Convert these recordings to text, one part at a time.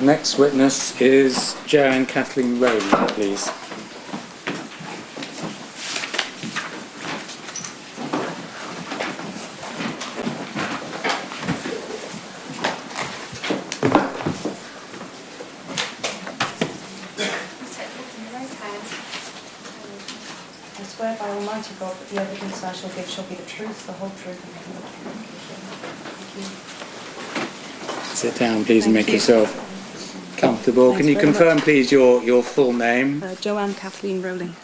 Next witness is Joanne Kathleen Rowling, please. I swear by Almighty God that the evidence I shall give shall be the truth, the whole truth, and nothing but the truth. Sit down, please, and make yourself comfortable. Can you confirm, please, your full name? Joanne Kathleen Rowling.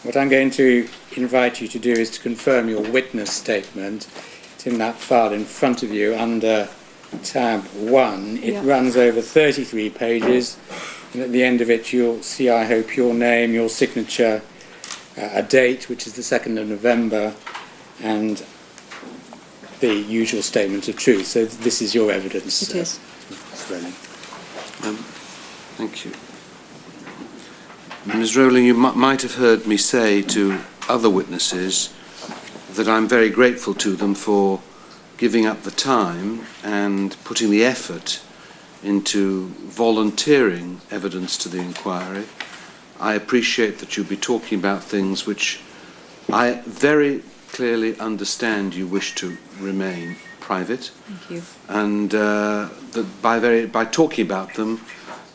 What I'm going to invite you to do is to confirm your witness statement. It's in that file in front of you under tab 1. It runs over 33 pages, and at the end of it you'll see, I hope, your name, your signature, a date, which is the 2nd of November, and the usual statement of truth. So this is your evidence. It is. Ms. Rowling. Thank you. Ms. Rowling, you might have heard me say to other witnesses that I'm very grateful to them for giving up the time and putting the effort into volunteering evidence to the inquiry. I appreciate that you'll be talking about things which I very clearly understand you wish to remain private. Thank you. And that by talking about them,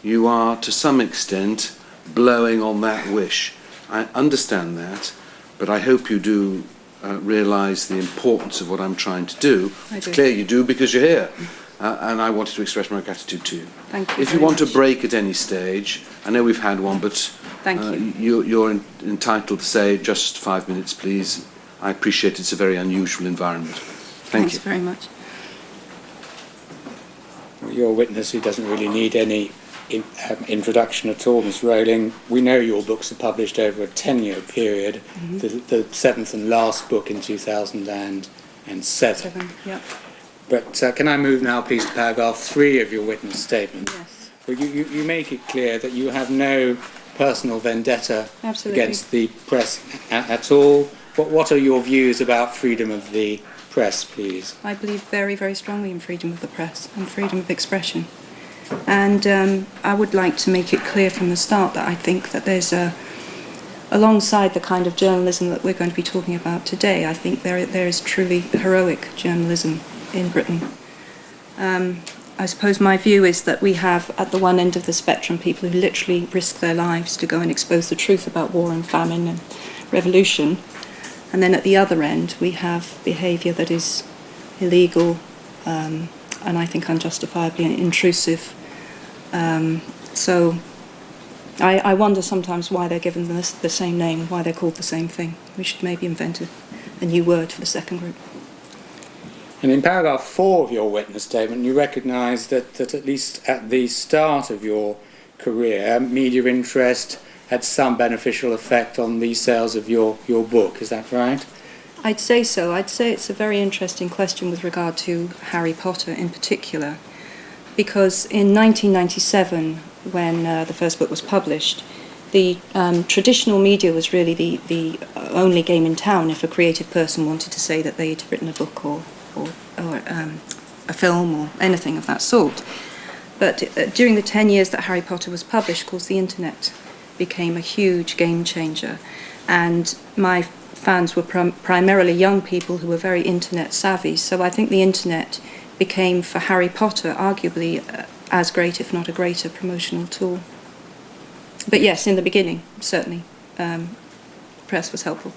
you are to some extent blowing on that wish. I understand that, but I hope you do realise the importance of what I'm trying to do. It's clear you do, because you're here. And I wanted to express my gratitude to you. Thank you. If you want a break at any stage, I know we've had one, but Thank you. You're entitled to say just 5 minutes, please. I appreciate it's a very unusual environment. Thank you. Thanks very much. Well, you're a witness who doesn't really need any introduction at all, Ms. Rowling. We know your books are published over a 10-year period. The seventh and last book in 2007. Yep. But can I move now, please, to paragraph 3 of your witness statement? Yes. Well, you make it clear that you have no personal vendetta Absolutely. against the press at all. What are your views about freedom of the press, please? I believe very, very strongly in freedom of the press and freedom of expression. And I would like to make it clear from the start that I think that there's alongside the kind of journalism that we're going to be talking about today, I think there is truly heroic journalism in Britain. I suppose my view is that we have at the one end of the spectrum people who literally risk their lives to go and expose the truth about war and famine and revolution. And then at the other end we have behaviour that is illegal and I think unjustifiably intrusive. So I wonder sometimes why they're given the same name, why they're called the same thing. We should maybe invent a new word for the second group. And in paragraph 4 of your witness statement, you recognise that at least at the start of your career, media interest had some beneficial effect on the sales of your book. Is that right? I'd say so. I'd say it's a very interesting question with regard to Harry Potter in particular, because in 1997, when the first book was published, the traditional media was really the only game in town if a creative person wanted to say that they'd written a book or a film or anything of that sort. But during the 10 years that Harry Potter was published, of course, the internet became a huge game changer, and my fans were primarily young people who were very internet savvy, so I think the internet became, for Harry Potter, arguably as great, if not a greater, promotional tool. But yes, in the beginning, certainly, press was helpful.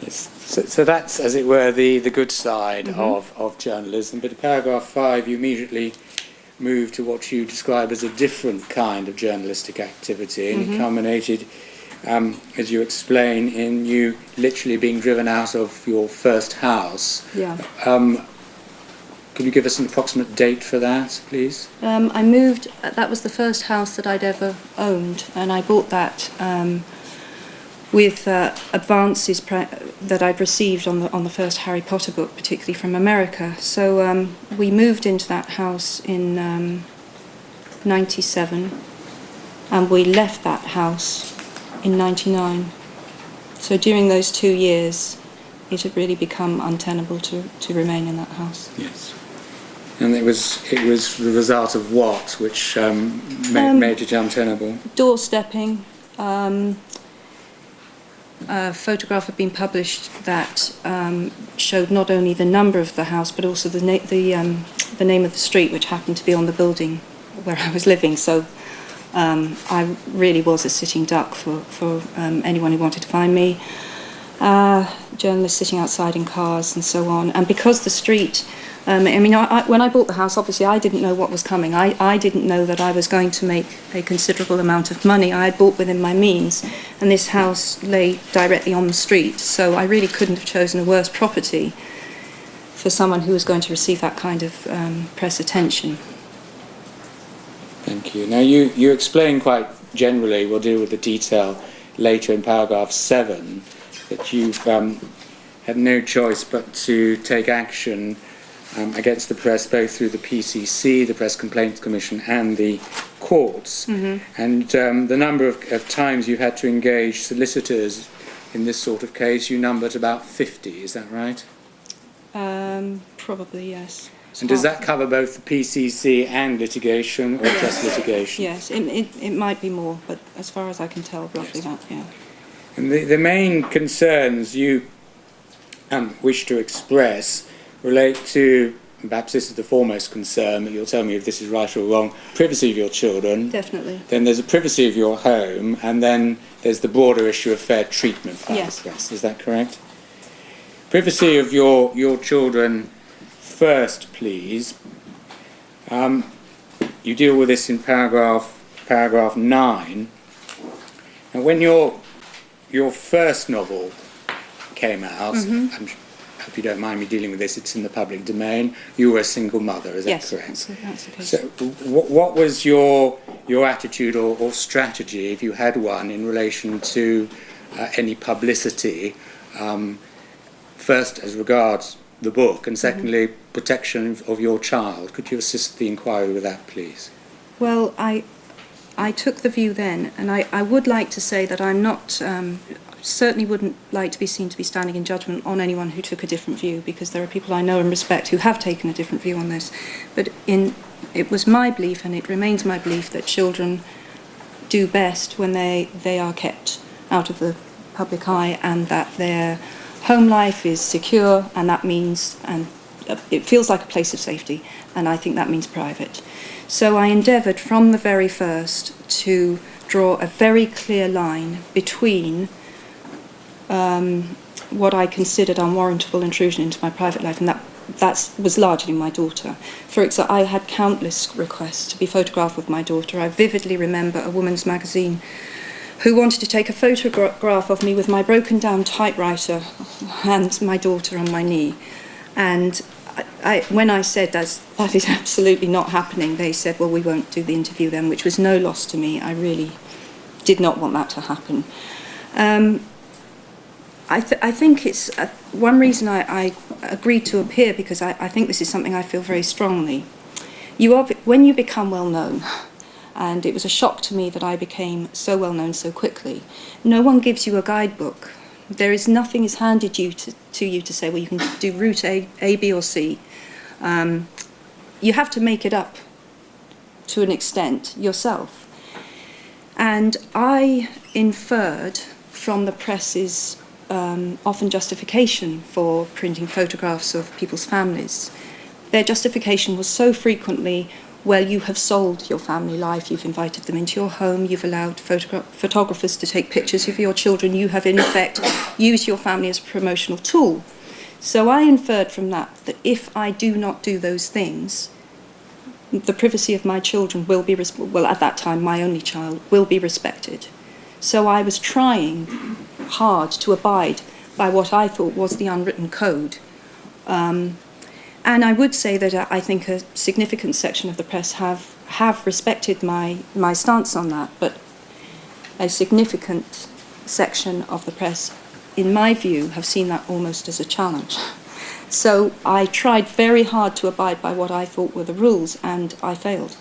Yes. So that's, as it were, the good side of journalism. But in paragraph 5, you immediately move to what you describe as a different kind of journalistic activity, and it culminated, as you explain, in you literally being driven out of your first house. Yeah. Can you give us an approximate date for that, please? I moved, that was the first house that I'd ever owned, and I bought that with advances that I'd received on the first Harry Potter book, particularly from America. So we moved into that house in 97, and we left that house in 99. So during those 2 years, it had really become untenable to remain in that house. Yes. And it was the result of what which made it untenable? Doorstepping. A photograph had been published that showed not only the number of the house but also the name of the street, which happened to be on the building where I was living. So I really was a sitting duck for anyone who wanted to find me. Journalists sitting outside in cars and so on. And because the street, when I bought the house, obviously I didn't know what was coming. I didn't know that I was going to make a considerable amount of money. I had bought within my means, and this house lay directly on the street, so I really couldn't have chosen a worse property for someone who was going to receive that kind of press attention. Thank you. Now you explain quite generally, we'll deal with the detail later in paragraph 7, that you've had no choice but to take action against the press, both through the PCC, the Press Complaints Commission, and the courts. Mm-hmm. And the number of times you've had to engage solicitors in this sort of case, you numbered about 50, is that right? Probably, yes. And does that cover both the PCC and litigation, or just litigation? Yes, it might be more, but as far as I can tell, roughly that, yeah. And the main concerns you wish to express relate to, and perhaps this is the foremost concern, but you'll tell me if this is right or wrong, privacy of your children. Definitely. Then there's the privacy of your home, and then there's the broader issue of fair treatment by the press. Is that correct? Privacy of your children first, please. You deal with this in paragraph 9. And when your first novel came out, I hope you don't mind me dealing with this, it's in the public domain, you were a single mother, is that correct? Yes, that's the case. So what was your attitude or strategy, if you had one, in relation to any publicity, first as regards the book, and secondly, protection of your child? Could you assist the inquiry with that, please? Well, I took the view then, and I would like to say that I'm not, certainly wouldn't like to be seen to be standing in judgment on anyone who took a different view, because there are people I know and respect who have taken a different view on this. But it was my belief, and it remains my belief, that children do best when they are kept out of the public eye, and that their home life is secure, and that means, and it feels like a place of safety, and I think that means private. So I endeavoured from the very first to draw a very clear line between what I considered unwarrantable intrusion into my private life, and that was largely my daughter. For example, I had countless requests to be photographed with my daughter. I vividly remember a woman's magazine who wanted to take a photograph of me with my broken down typewriter and my daughter on my knee. And when I said that is absolutely not happening, they said, well, we won't do the interview then, which was no loss to me. I really did not want that to happen. I think it's one reason I agreed to appear, because I think this is something I feel very strongly. When you become well known, and it was a shock to me that I became so well known so quickly, no one gives you a guidebook. There is nothing is handed to you to say, well, you can do route A, B, or C. You have to make it up to an extent yourself. And I inferred from the press's often justification for printing photographs of people's families. Their justification was so frequently, well, you have sold your family life, you've invited them into your home, you've allowed photographers to take pictures of your children, you have in effect used your family as a promotional tool. So I inferred from that if I do not do those things, the privacy of my children will be, well, at that time, my only child, will be respected. So I was trying hard to abide by what I thought was the unwritten code. And I would say that I think a significant section of the press have respected my stance on that, but a significant section of the press, in my view, have seen that almost as a challenge. So I tried very hard to abide by what I thought were the rules, and I failed.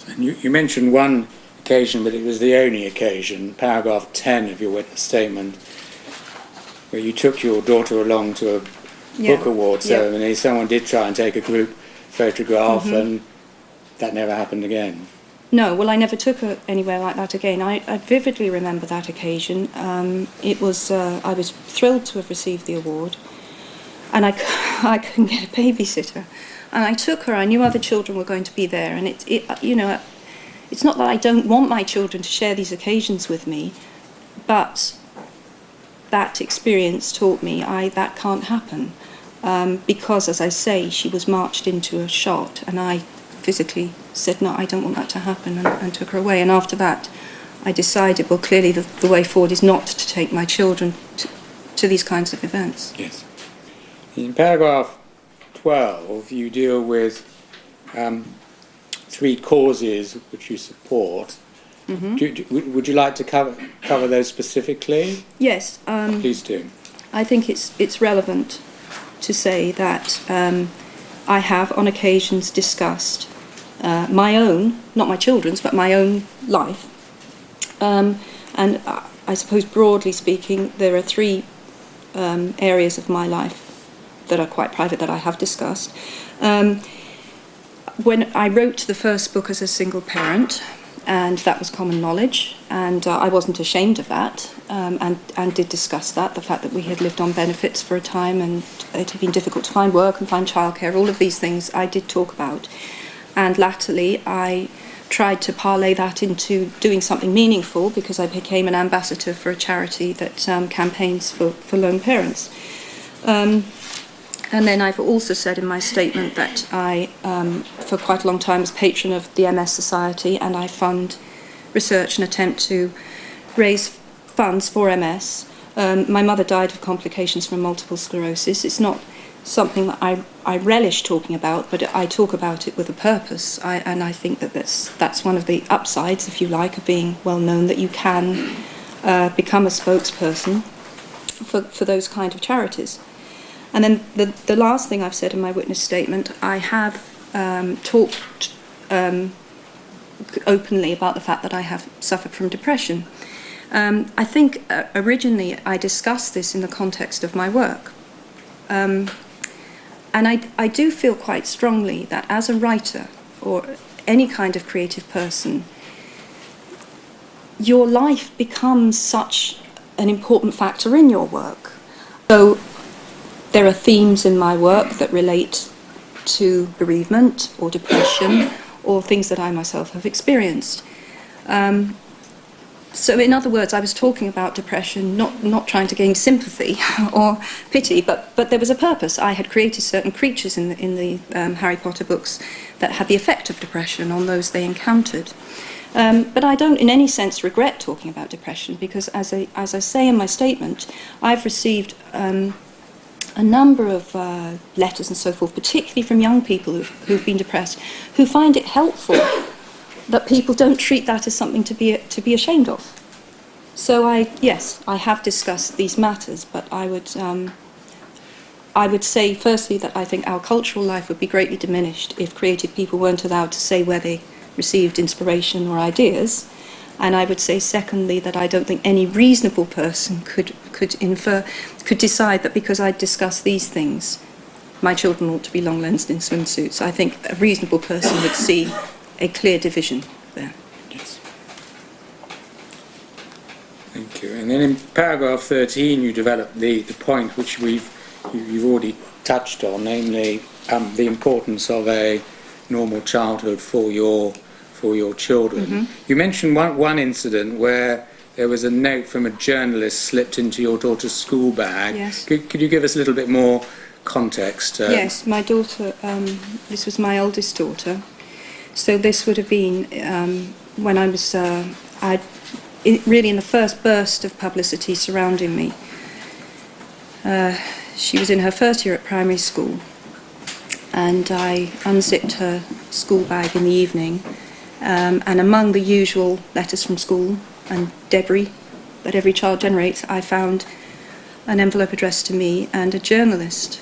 And you mentioned one occasion, but it was the only occasion, paragraph 10 of your witness statement. where you took your daughter along to a book award ceremony. Someone did try and take a group photograph, and that never happened again. No, well, I never took her anywhere like that again. I vividly remember that occasion. It was I was thrilled to have received the award, and I couldn't get a babysitter, and I took her. I knew other children were going to be there, and it's not that I don't want my children to share these occasions with me, but that experience taught me that can't happen, because, as I say, she was marched into a shot, and I physically said, no, I don't want that to happen, and took her away. And after that, I decided, well, clearly the way forward is not to take my children to these kinds of events. Yes. In paragraph 12, you deal with 3 causes which you support. Would you like to cover those specifically? Yes. Please do. I think it's relevant to say that I have, on occasions, discussed my own, not my children's, but my own life. And I suppose, broadly speaking, there are 3 areas of my life that are quite private that I have discussed. When I wrote the first book as a single parent, and that was common knowledge, and I wasn't ashamed of that, and did discuss that, the fact that we had lived on benefits for a time and it had been difficult to find work and find childcare, all of these things I did talk about. And latterly I tried to parlay that into doing something meaningful, because I became an ambassador for a charity that campaigns for lone parents. And then I've also said in my statement that I, for quite a long time, was patron of the MS Society, and I fund research and attempt to raise funds for MS. My mother died of complications from multiple sclerosis. It's not something that I relish talking about, but I talk about it with a purpose. And I think that that's one of the upsides, if you like, of being well known, that you can become a spokesperson for those kind of charities. And then the last thing I've said in my witness statement, I have talked openly about the fact that I have suffered from depression. I think originally I discussed this in the context of my work. And I do feel quite strongly that as a writer or any kind of creative person, your life becomes such an important factor in your work. So there are themes in my work that relate to bereavement or depression or things that I myself have experienced. So in other words, I was talking about depression, not trying to gain sympathy or pity, but there was a purpose. I had created certain creatures in the Harry Potter books that had the effect of depression on those they encountered. But I don't in any sense regret talking about depression, because as I say in my statement, I've received a number of letters and so forth, particularly from young people who've been depressed, who find it helpful that people don't treat that as something to be ashamed of. So yes, I have discussed these matters, but I would say firstly that I think our cultural life would be greatly diminished if creative people weren't allowed to say where they received inspiration or ideas. And I would say secondly that I don't think any reasonable person could decide that because I discuss these things, my children ought to be long-lensed in swimsuits. I think a reasonable person would see a clear division there. Yes. Thank you. And then in paragraph 13, you develop the point which you've already touched on, namely the importance of a normal childhood for your children. Mm-hmm. You mentioned one incident where there was a note from a journalist slipped into your daughter's school bag. Yes. Could you give us a little bit more context? Yes, my daughter, this was my oldest daughter. So this would have been when I was really in the first burst of publicity surrounding me. She was in her first year at primary school, and I unzipped her school bag in the evening, and among the usual letters from school and debris that every child generates, I found an envelope addressed to me and a journalist.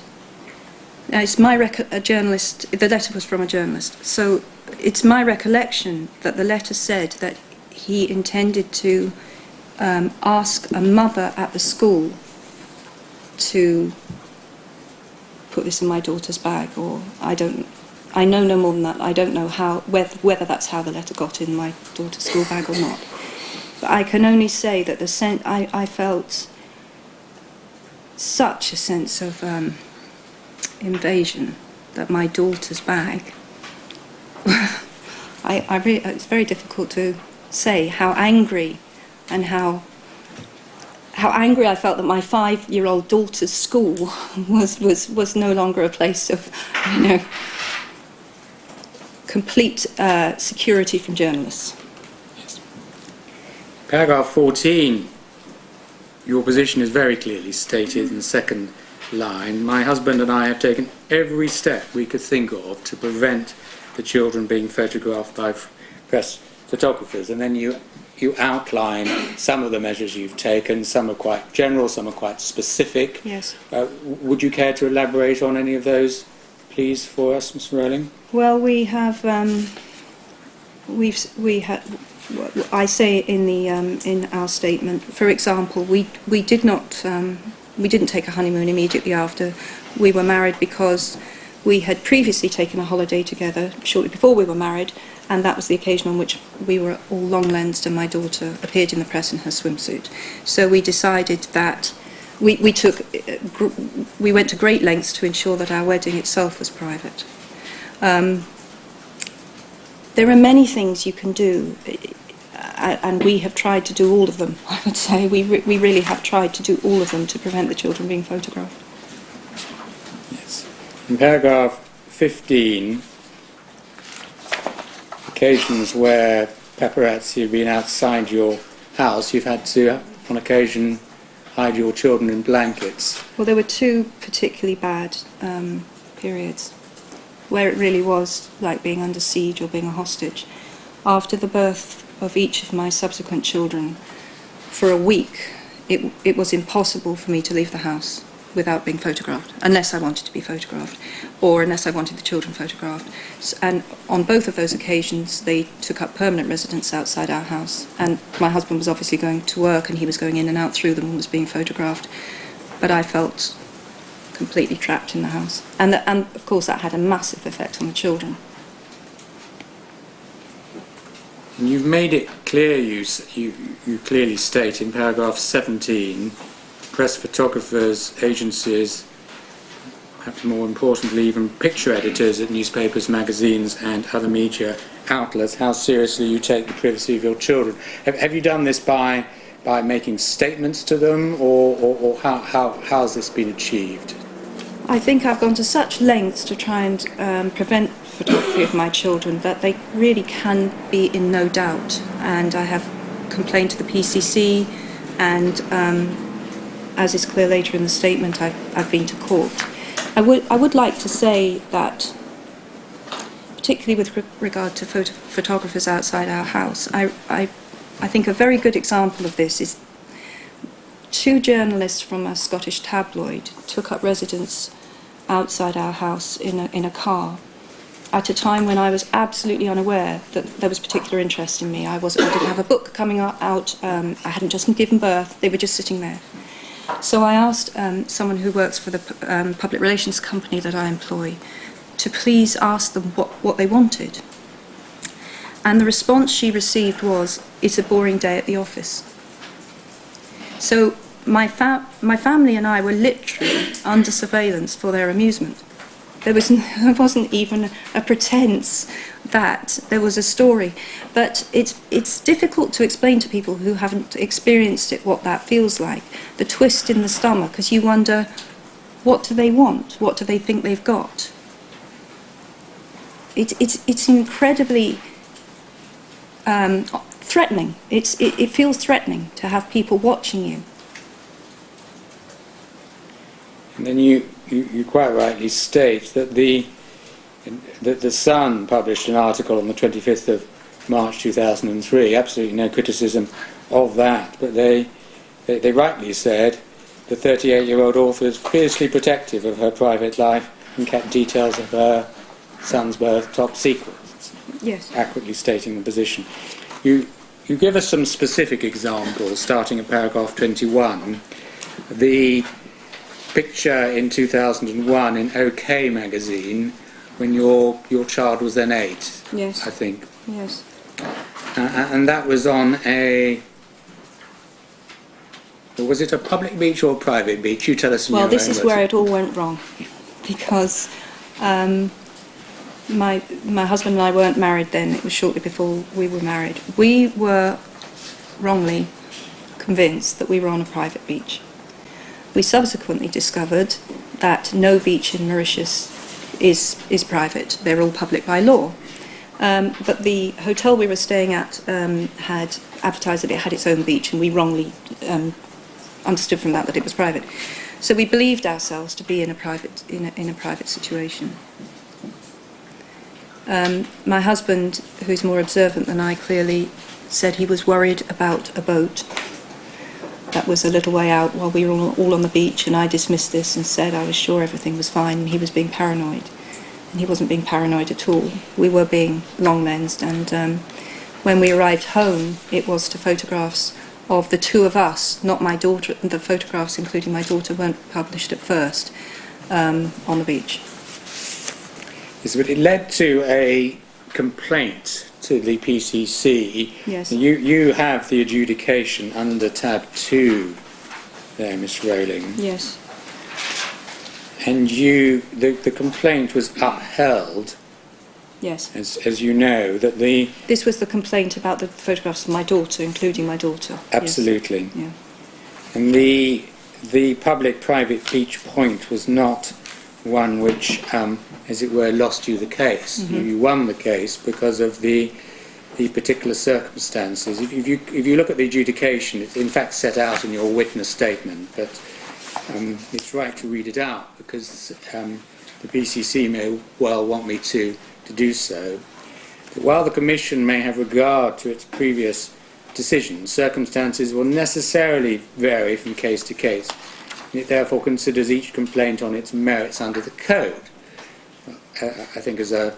Now, it's a journalist. The letter was from a journalist, so it's my recollection that the letter said that he intended to ask a mother at the school to put this in my daughter's bag, or I know no more than that. I don't know whether that's how the letter got in my daughter's school bag or not. But I can only say that I felt such a sense of invasion that my daughter's bag. It's very difficult to say how angry and how angry I felt that my 5-year-old daughter's school was no longer a place of, complete security from journalists. Yes. Paragraph 14, your position is very clearly stated in the second line. My husband and I have taken every step we could think of to prevent the children being photographed by press photographers. And then you outline some of the measures you've taken. Some are quite general, some are quite specific. Yes. Would you care to elaborate on any of those, please, for us, Ms. Rowling? Well, we have. I say in our statement, for example, we didn't take a honeymoon immediately after we were married because we had previously taken a holiday together shortly before we were married, and that was the occasion on which we were all long-lensed and my daughter appeared in the press in her swimsuit. So we decided that we went to great lengths to ensure that our wedding itself was private. There are many things you can do, and we have tried to do all of them, I would say. We really have tried to do all of them to prevent the children being photographed. Yes. In paragraph 15, occasions where paparazzi have been outside your house, you've had to, on occasion, hide your children in blankets. Well, there were two particularly bad periods where it really was like being under siege or being a hostage. After the birth of each of my subsequent children, for a week, it was impossible for me to leave the house without being photographed, unless I wanted to be photographed, or unless I wanted the children photographed. And on both of those occasions, they took up permanent residence outside our house. And my husband was obviously going to work, and he was going in and out through them and was being photographed. But I felt completely trapped in the house. And of course, that had a massive effect on the children. And you've made it clear, you clearly state in paragraph 17, press photographers, agencies, perhaps more importantly even picture editors at newspapers, magazines and other media outlets, how seriously you take the privacy of your children. Have you done this by making statements to them, or how has this been achieved? I think I've gone to such lengths to try and prevent photography of my children that they really can be in no doubt. And I have complained to the PCC, and as is clear later in the statement, I've been to court. I would like to say that, particularly with regard to photographers outside our house, I think a very good example of this is two journalists from a Scottish tabloid took up residence outside our house in a car at a time when I was absolutely unaware that there was particular interest in me. I didn't have a book coming out. I hadn't just given birth. They were just sitting there. So I asked someone who works for the public relations company that I employ to please ask them what they wanted. And the response she received was, "It's a boring day at the office." So my family and I were literally under surveillance for their amusement. There wasn't even a pretense that there was a story. But it's difficult to explain to people who haven't experienced it what that feels like. The twist in the stomach, because you wonder, what do they want? What do they think they've got? It's incredibly threatening. It feels threatening to have people watching you. And then you quite rightly state that the Sun published an article on the 25th of March 2003, absolutely no criticism of that, but they rightly said the 38-year-old author is fiercely protective of her private life and kept details of her son's birth top secret. Yes. Accurately stating the position. You give us some specific examples, starting at paragraph 21. The picture in 2001 in OK magazine when your child was then 8, Yes. I think. Yes. And that was on a... Was it a public beach or a private beach? You tell us in your Well, own this is words. where it all went wrong, because my husband and I weren't married then. It was shortly before we were married. We were wrongly convinced that we were on a private beach. We subsequently discovered that no beach in Mauritius is private. They're all public by law. But the hotel we were staying at had advertised that it had its own beach, and we wrongly understood from that it was private. So we believed ourselves to be in a private situation. My husband, who's more observant than I, clearly said he was worried about a boat that was a little way out while we were all on the beach, and I dismissed this and said I was sure everything was fine, and he was being paranoid. And he wasn't being paranoid at all. We were being long-lensed, and when we arrived home, it was to photographs of the two of us, not my daughter. The photographs, including my daughter, weren't published at first on the beach. Yes, but it led to a complaint to the PCC. Yes. You have the adjudication under tab 2 there, Miss Rowling. Yes. And the complaint was upheld, Yes. as you know, that the... This was the complaint about the photographs of my daughter, including my daughter. Absolutely. Yes. Yeah. And the public-private beach point was not one which, as it were, lost you the case. Mm-hmm. You won the case because of the particular circumstances. If you look at the adjudication, it's in fact set out in your witness statement, but it's right to read it out because the PCC may well want me to do so. But while the Commission may have regard to its previous decisions, circumstances will necessarily vary from case to case. It therefore considers each complaint on its merits under the Code. I think as a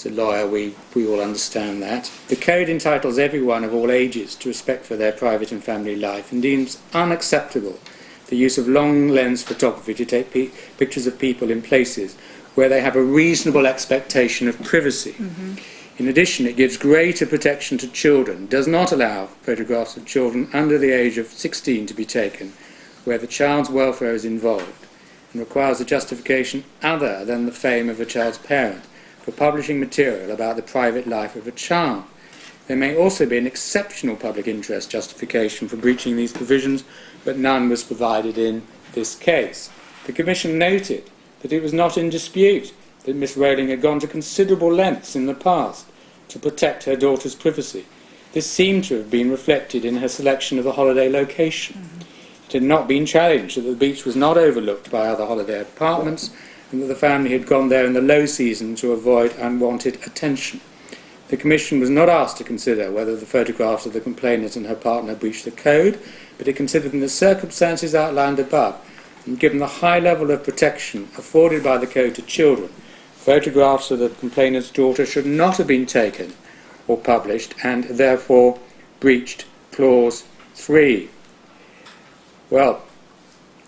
lawyer we all understand that. The Code entitles everyone of all ages to respect for their private and family life and deems unacceptable the use of long-lens photography to take pictures of people in places where they have a reasonable expectation of privacy. Mm-hmm. In addition, it gives greater protection to children, does not allow photographs of children under the age of 16 to be taken where the child's welfare is involved, and requires a justification other than the fame of a child's parent for publishing material about the private life of a child. There may also be an exceptional public interest justification for breaching these provisions, but none was provided in this case. The Commission noted that it was not in dispute that Miss Rowling had gone to considerable lengths in the past to protect her daughter's privacy. This seemed to have been reflected in her selection of the holiday location. Mm-hmm. It had not been challenged that the beach was not overlooked by other holiday apartments and that the family had gone there in the low season to avoid unwanted attention. The Commission was not asked to consider whether the photographs of the complainant and her partner breached the Code, but it considered in the circumstances outlined above, and given the high level of protection afforded by the Code to children, photographs of the complainant's daughter should not have been taken or published, and therefore breached Clause 3. Well,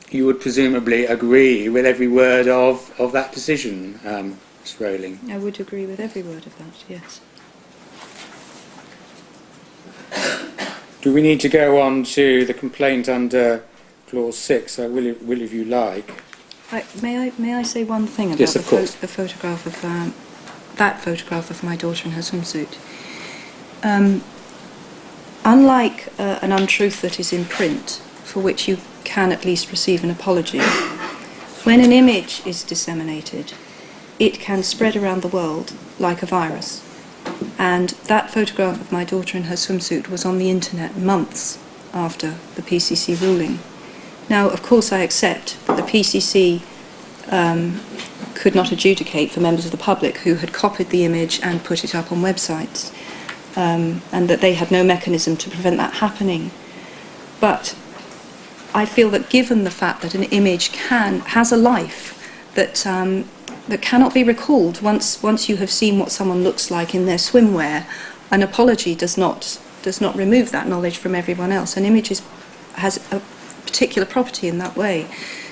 you would presumably agree with every word of that decision, Ms. Rowling. I would agree with every word of that, yes. Do we need to go on to the complaint under Clause 6? I will if you like. May I say one thing about Yes, of course. the photograph of that photograph of my daughter in her swimsuit? Unlike an untruth that is in print, for which you can at least receive an apology, when an image is disseminated, it can spread around the world like a virus. And that photograph of my daughter in her swimsuit was on the internet months after the PCC ruling. Now, of course, I accept that the PCC could not adjudicate for members of the public who had copied the image and put it up on websites, and that they had no mechanism to prevent that happening. But I feel that given the fact that an image has a life that cannot be recalled once you have seen what someone looks like in their swimwear, an apology does not remove that knowledge from everyone else. An image has a particular property in that way.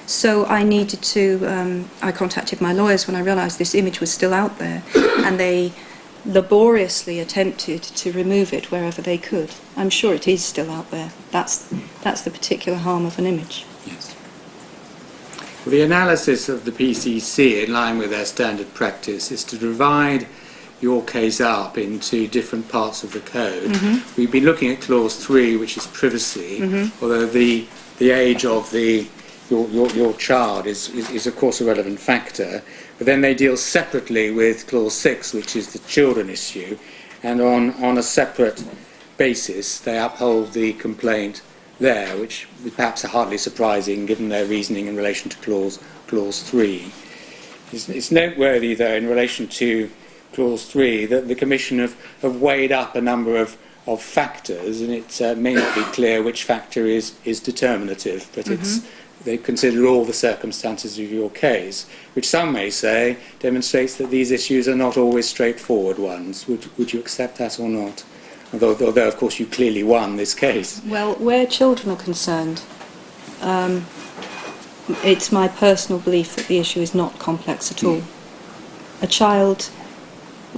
So I needed to, I contacted my lawyers when I realised this image was still out there, and they laboriously attempted to remove it wherever they could. I'm sure it is still out there. That's the particular harm of an image. Yes. Well, the analysis of the PCC, in line with their standard practice, is to divide your case up into different parts of the code. Mm-hmm. We've been looking at clause 3, which is privacy, although the age of your child is of course a relevant factor, but then they deal separately with clause 6, which is the children issue, and on a separate basis they uphold the complaint there, which perhaps are hardly surprising given their reasoning in relation to clause 3. It's noteworthy though in relation to clause 3 that the Commission have weighed up a number of factors, and it may not be clear which factor is determinative, but they consider all the circumstances of your case, which some may say demonstrates that these issues are not always straightforward ones. Would you accept that or not? Although of course you clearly won this case. Well, where children are concerned, it's my personal belief that the issue is not complex at all. A child,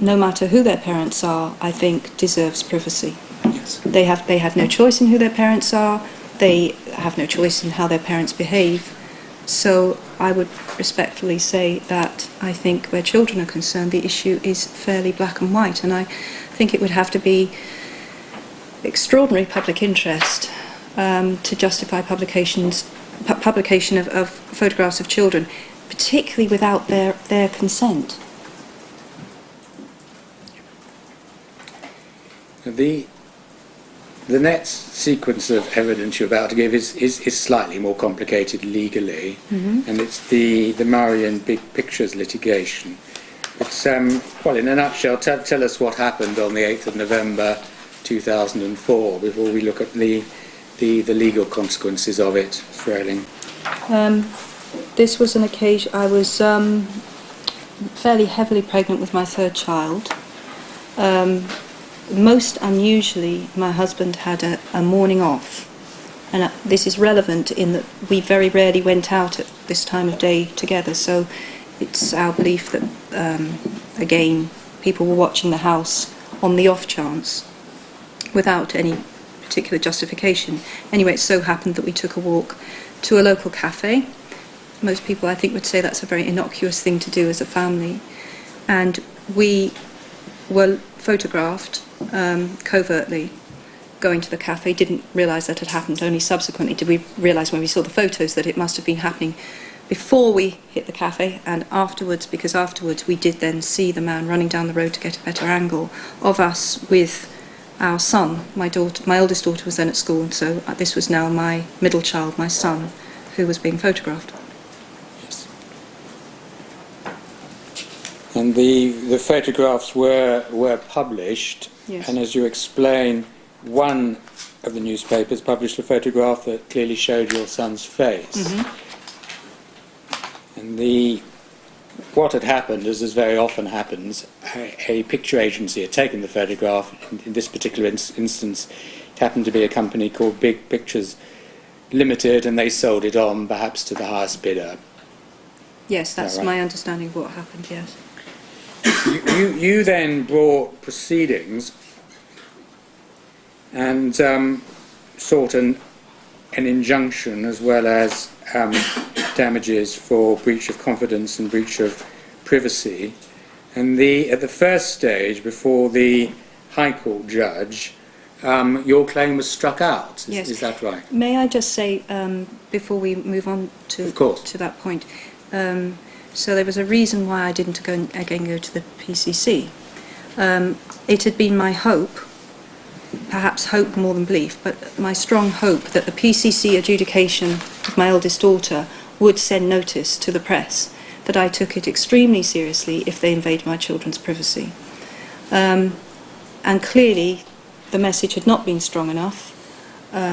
no matter who their parents are, I think deserves privacy. Yes. They have no choice in who their parents are. They have no choice in how their parents behave. So I would respectfully say that I think where children are concerned, the issue is fairly black and white, and I think it would have to be extraordinary public interest to justify publication of photographs of children, particularly without their consent. The next sequence of evidence you're about to give is slightly more complicated legally, and it's the Murray and Big Pictures litigation. It's, well, in a nutshell, tell us what happened on the 8th of November 2004 before we look at the legal consequences of it, Rowling. This was an occasion, I was fairly heavily pregnant with my third child. Most unusually, my husband had a morning off, and this is relevant in that we very rarely went out at this time of day together, so it's our belief that, again, people were watching the house on the off chance without any particular justification. Anyway, it so happened that we took a walk to a local cafe. Most people, I think, would say that's a very innocuous thing to do as a family, and we were photographed covertly going to the cafe. Didn't realise that had happened. Only subsequently did we realise when we saw the photos that it must have been happening before we hit the cafe and afterwards, because afterwards we did then see the man running down the road to get a better angle of us with our son. My oldest daughter was then at school, and so this was now my middle child, my son, who was being photographed. Yes. And the photographs were published. Yes. And as you explain, one of the newspapers published a photograph that clearly showed your son's face. And what had happened, as very often happens, a picture agency had taken the photograph. In this particular instance, it happened to be a company called Big Pictures Limited, and they sold it on perhaps to the highest bidder. Yes, that's right? my understanding of what happened, yes. You then brought proceedings and sought an injunction as well as damages for breach of confidence and breach of privacy. And at the first stage, before the High Court judge, your claim was struck out. Yes. Is that right? May May I just say, before we move on to that point, so there was a reason why I didn't go to the PCC. It had been my hope, perhaps hope more than belief, but my strong hope that the PCC adjudication of my eldest daughter would send notice to the press that I took it extremely seriously if they invade my children's privacy. And clearly the message had not been strong enough.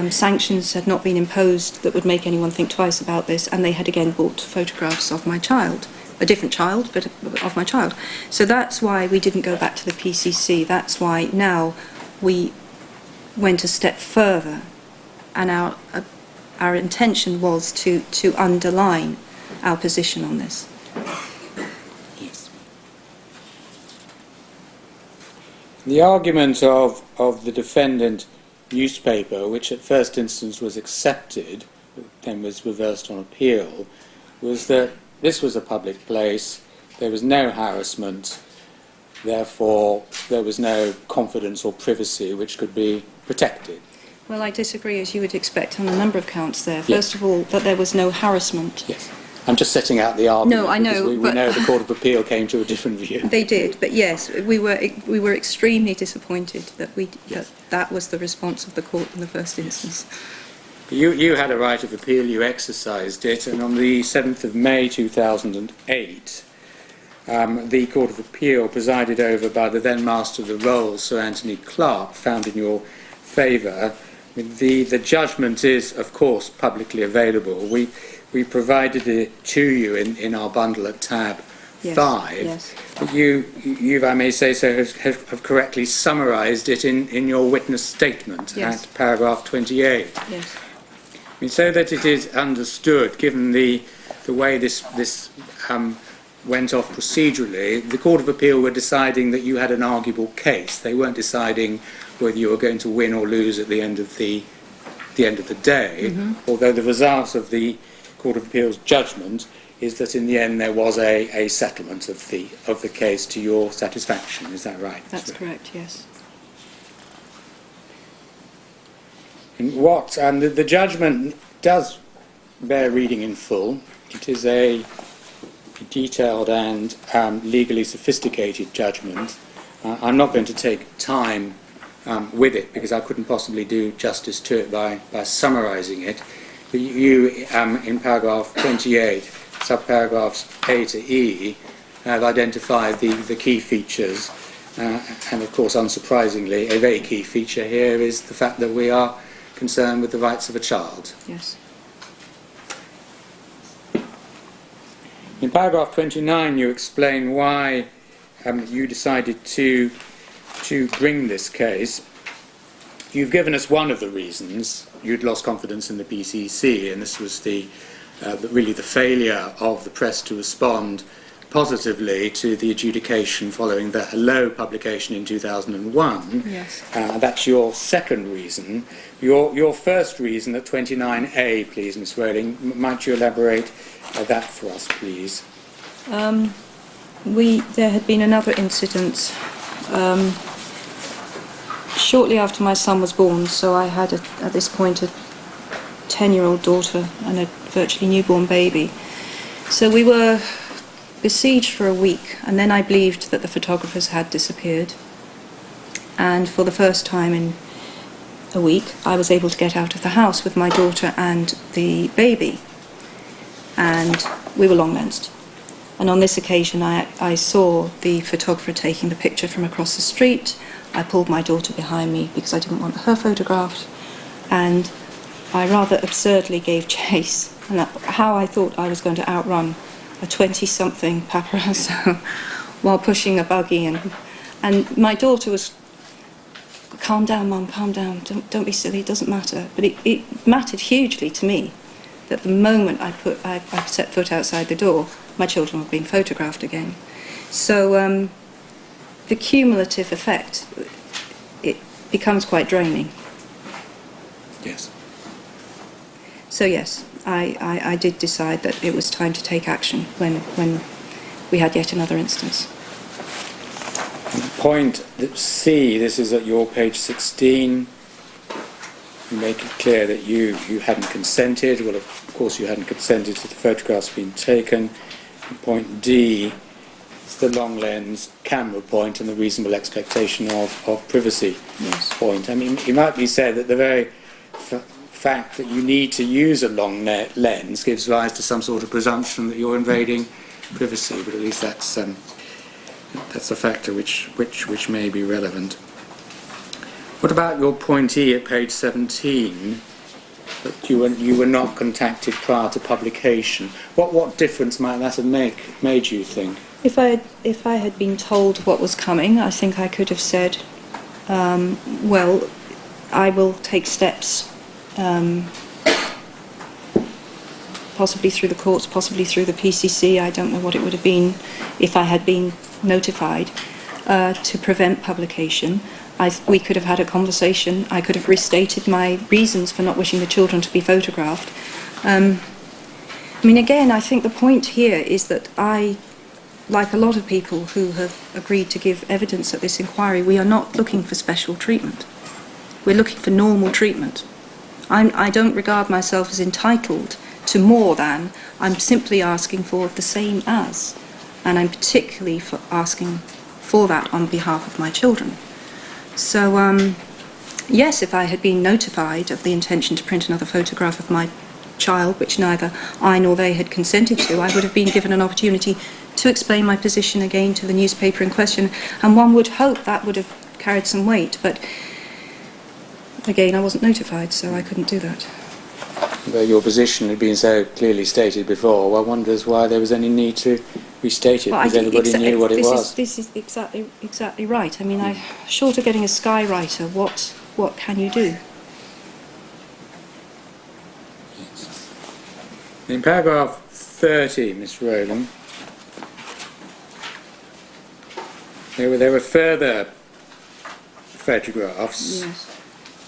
Sanctions had not been imposed that would make anyone think twice about this, and they had again bought photographs of my child, a different child, but of my child. So that's why we didn't go back to the PCC. That's why now we went a step further, and our intention was to underline our position on this. Yes. The argument of the defendant newspaper, which at first instance was accepted, then was reversed on appeal, was that this was a public place, there was no harassment, therefore there was no confidence or privacy which could be protected. Well, I disagree, as you would expect, on a number of counts there. Yes. First of all, that there was no harassment. Yes. I'm just setting out the argument. No, I know, because we but know the Court of Appeal came to a different view. They did, but yes, we were extremely disappointed that that was the response of the court in the first instance. You had a right of appeal, you exercised it, and on the 7th of May 2008, the Court of Appeal, presided over by the then Master of the Rolls, Sir Anthony Clark, found in your favour. The judgment is, of course, publicly available. We provided it to you in our bundle at tab 5. Yes. You, if I may say so, have correctly summarised it in your witness statement Yes. at paragraph 28. Yes. I mean, so that it is understood, given the way this went off procedurally, the Court of Appeal were deciding that you had an arguable case. They weren't deciding whether you were going to win or lose at the end of the day. Mm-hmm. Although the result of the Court of Appeal's judgment is that in the end there was a settlement of the case to your satisfaction. Is that right? That's correct. Yes. The judgment does bear reading in full. It is a detailed and legally sophisticated judgment. I'm not going to take time with it because I couldn't possibly do justice to it by summarising it. But you, in paragraph 28, subparagraphs A to E, have identified the key features. And of course, unsurprisingly, a very key feature here is the fact that we are concerned with the rights of a child. Yes. In paragraph 29, you explain why you decided to bring this case. You've given us one of the reasons. You'd lost confidence in the PCC, and this was really the failure of the press to respond positively to the adjudication following the Hello publication in 2001. Yes. That's your second reason. Your first reason at 29A, please, Miss Rowling, might you elaborate that for us, please? There had been another incident shortly after my son was born, so I had at this point a 10-year-old daughter and a virtually newborn baby. So we were besieged for a week, and then I believed that the photographers had disappeared. And for the first time in a week, I was able to get out of the house with my daughter and the baby. And we were long-lensed. And on this occasion, I saw the photographer taking the picture from across the street. I pulled my daughter behind me because I didn't want her photographed. And I rather absurdly gave chase. And how I thought I was going to outrun a 20-something paparazzo while pushing a buggy. And my daughter was, calm down, Mum, calm down. Don't be silly, it doesn't matter. But it mattered hugely to me that the moment I set foot outside the door, my children were being photographed again. So the cumulative effect, it becomes quite draining. Yes. So yes, I did decide that it was time to take action when we had yet another instance. Point C, this is at your page 16. You make it clear that you hadn't consented. Well, of course you hadn't consented to the photographs being taken. And point D is the long lens camera point and the reasonable expectation of privacy point. I mean, it might be said that the very fact that you need to use a long lens gives rise to some sort of presumption that you're invading privacy, but at least that's a factor which may be relevant. What about your point E at page 17, that you were not contacted prior to publication? What difference might that have made you think? If I had been told what was coming, I think I could have said, well, I will take steps possibly through the courts, possibly through the PCC. I don't know what it would have been if I had been notified, to prevent publication. We could have had a conversation. I could have restated my reasons for not wishing the children to be photographed. I mean, again, I think the point here is that I, like a lot of people who have agreed to give evidence at this inquiry, we are not looking for special treatment. We're looking for normal treatment. I don't regard myself as entitled to more than. I'm simply asking for the same as. And I'm particularly asking for that on behalf of my children. So, yes, if I had been notified of the intention to print another photograph of my child, which neither I nor they had consented to, I would have been given an opportunity to explain my position again to the newspaper in question, and one would hope that would have carried some weight, but again, I wasn't notified, so I couldn't do that. Though your position had been so clearly stated before, one wonders why there was any need to restate it, because everybody knew what it was. This is exactly right. I mean, short of getting a skywriter, what can you do? In paragraph 30, Miss Rowling, there were further photographs, Yes.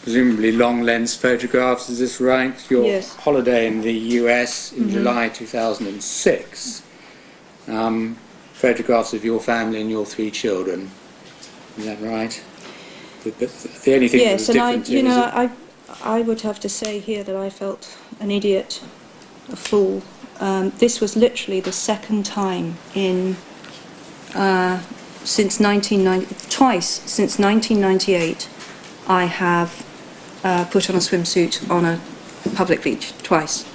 presumably long lens photographs, is this right? Your Yes. holiday in the US in July 2006, photographs of your family and your 3 children, is that right? The only thing that was Yes, and different I would have to say here that I felt an idiot, a fool. This was literally the second time twice since 1998 I have put on a swimsuit on a public beach, twice.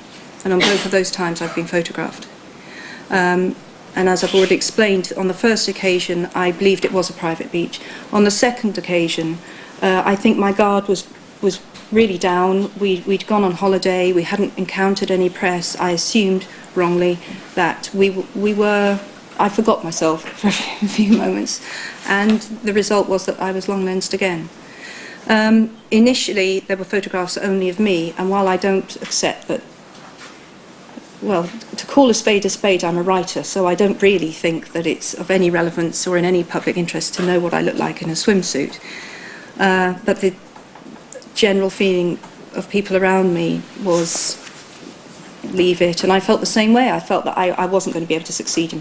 And on both of those times I've been photographed. And as I've already explained, on the first occasion I believed it was a private beach. On the second occasion, I think my guard was really down. We'd gone on holiday, we hadn't encountered any press. I assumed wrongly that we were. I forgot myself for a few moments, and the result was that I was long-lensed again. Initially, there were photographs only of me, and while I don't accept that, well, to call a spade, I'm a writer, so I don't really think that it's of any relevance or in any public interest to know what I look like in a swimsuit. But the general feeling of people around me was leave it, and I felt the same way. I felt that I wasn't going to be able to succeed in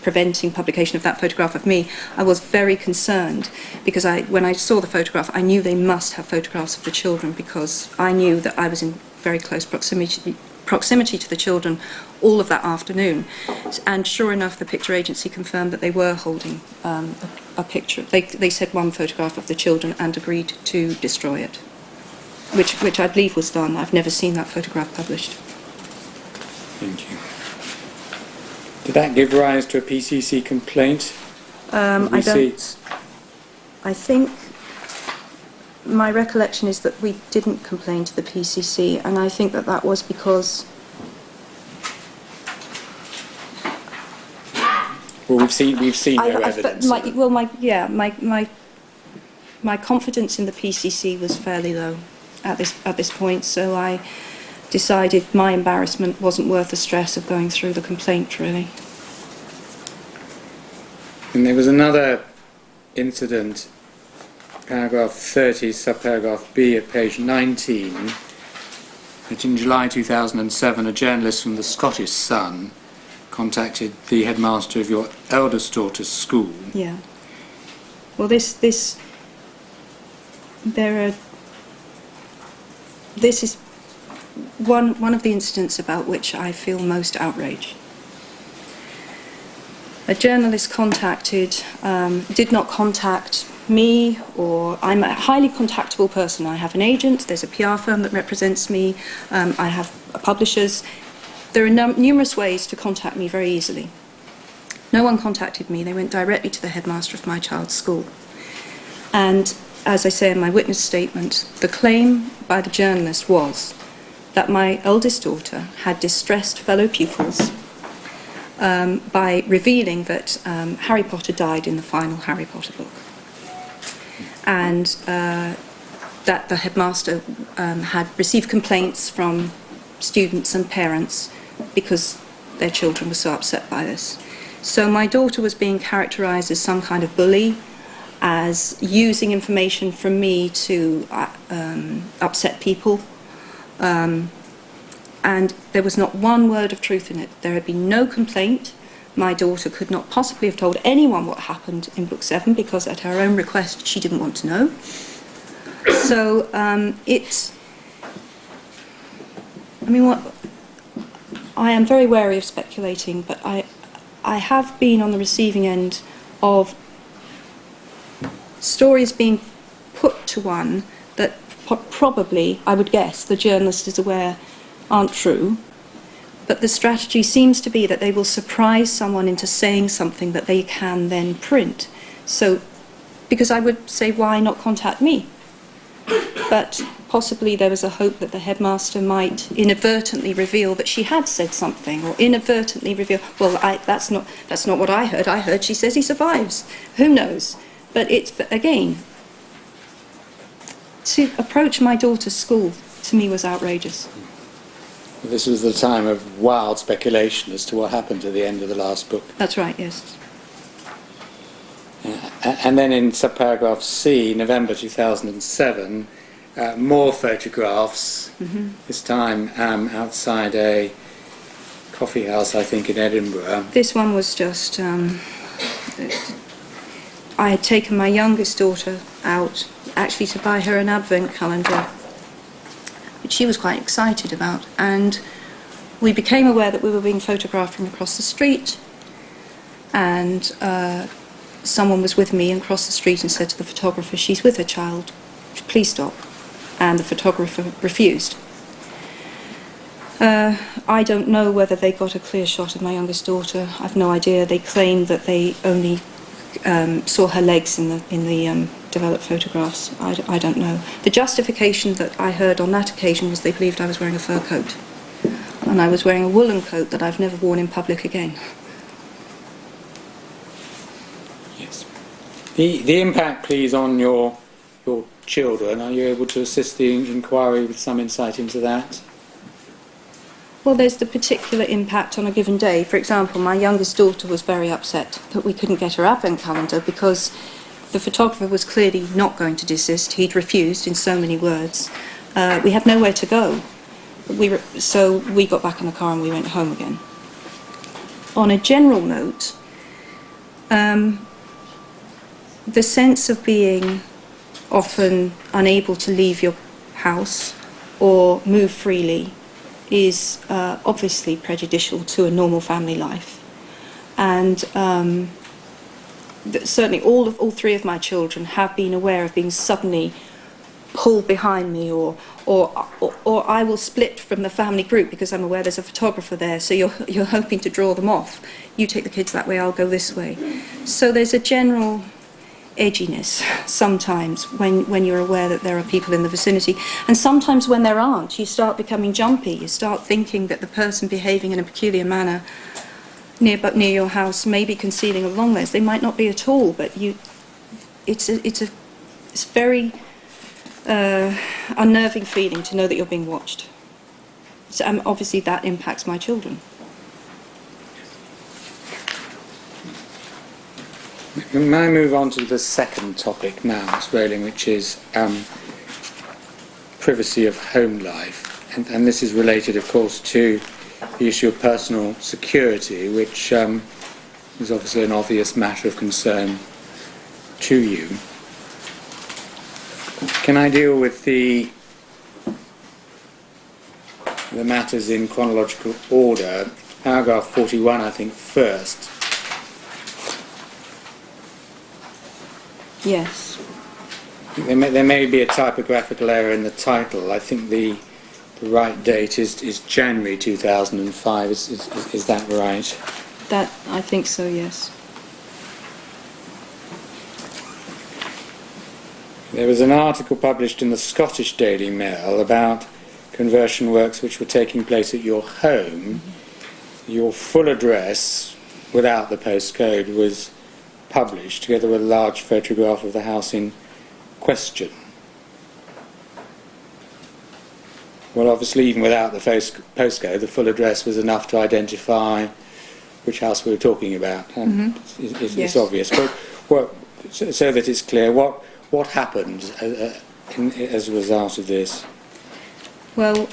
preventing publication of that photograph of me. I was very concerned because when I saw the photograph, I knew they must have photographs of the children, because I knew that I was in very close proximity to the children all of that afternoon. And sure enough, the picture agency confirmed that they were holding a picture. They said one photograph of the children and agreed to destroy it, which I believe was done. I've never seen that photograph published. Thank you. Did that give rise to a PCC complaint? I think my recollection is that we didn't complain to the PCC, and I think that was because. Well, we've seen no evidence. My confidence in the PCC was fairly low at this point, so I decided my embarrassment wasn't worth the stress of going through the complaint, really. And there was another incident, paragraph 30, subparagraph B at page 19, that in July 2007 a journalist from the Scottish Sun contacted the headmaster of your eldest daughter's school. Yeah. Well, this is one of the incidents about which I feel most outraged. A journalist did not contact me, or I'm a highly contactable person. I have an agent, there's a PR firm that represents me, I have publishers. There are numerous ways to contact me very easily. No one contacted me. They went directly to the headmaster of my child's school. And as I say in my witness statement, the claim by the journalist was that my eldest daughter had distressed fellow pupils by revealing that Harry Potter died in the final Harry Potter book. And that the headmaster had received complaints from students and parents because their children were so upset by this. So my daughter was being characterised as some kind of bully, as using information from me to upset people. And there was not one word of truth in it. There had been no complaint. My daughter could not possibly have told anyone what happened in Book 7 because at her own request she didn't want to know. So I am very wary of speculating, but I have been on the receiving end of stories being put to one that probably, I would guess, the journalist is aware aren't true, but the strategy seems to be that they will surprise someone into saying something that they can then print. So, because I would say, why not contact me? But possibly there was a hope that the headmaster might inadvertently reveal that she had said something, or inadvertently reveal, well, that's not what I heard. I heard she says he survives. Who knows? But again, to approach my daughter's school, to me, was outrageous. This was the time of wild speculation as to what happened at the end of the last book. That's right, yes. And then in subparagraph C, November 2007, more photographs, this time outside a coffee house, I think, in Edinburgh. This one was just... I had taken my youngest daughter out, actually to buy her an advent calendar, which she was quite excited about. And we became aware that we were being photographed from across the street, and someone was with me and crossed the street and said to the photographer, "She's with her child, please stop." And the photographer refused. I don't know whether they got a clear shot of my youngest daughter. I've no idea. They claimed that they only saw her legs in the developed photographs. I don't know. The justification that I heard on that occasion was they believed I was wearing a fur coat, and I was wearing a woolen coat that I've never worn in public again. Yes. The impact, please, on your children. Are you able to assist the inquiry with some insight into that? Well, there's the particular impact on a given day. For example, my youngest daughter was very upset that we couldn't get her advent calendar because the photographer was clearly not going to desist. He'd refused in so many words. We had nowhere to go. So we got back in the car and we went home again. On a general note, the sense of being often unable to leave your house or move freely is obviously prejudicial to a normal family life. And certainly all three of my children have been aware of being suddenly pulled behind me, or I will split from the family group because I'm aware there's a photographer there, so you're hoping to draw them off. You take the kids that way, I'll go this way. So there's a general edginess sometimes when you're aware that there are people in the vicinity, and sometimes when there aren't, you start becoming jumpy. You start thinking that the person behaving in a peculiar manner near your house may be concealing a long legs. They might not be at all, but it's very unnerving feeling to know that you're being watched. So obviously that impacts my children. May I move on to the second topic now, Ms. Rowling, which is privacy of home life. And this is related, of course, to the issue of personal security, which is obviously an obvious matter of concern to you. Can I deal with the matters in chronological order? Paragraph 41, I think, first. Yes. There may be a typographical error in the title. I think the right date is January 2005. Is that right? That, I think so, yes. There was an article published in the Scottish Daily Mail about conversion works which were taking place at your home. Your full address, without the postcode, was published, together with a large photograph of the house in question. Well, obviously, even without the postcode, the full address was enough to identify which house we were talking about. It's Yes. obvious. But so that it's clear, what happened as a result of this? Well,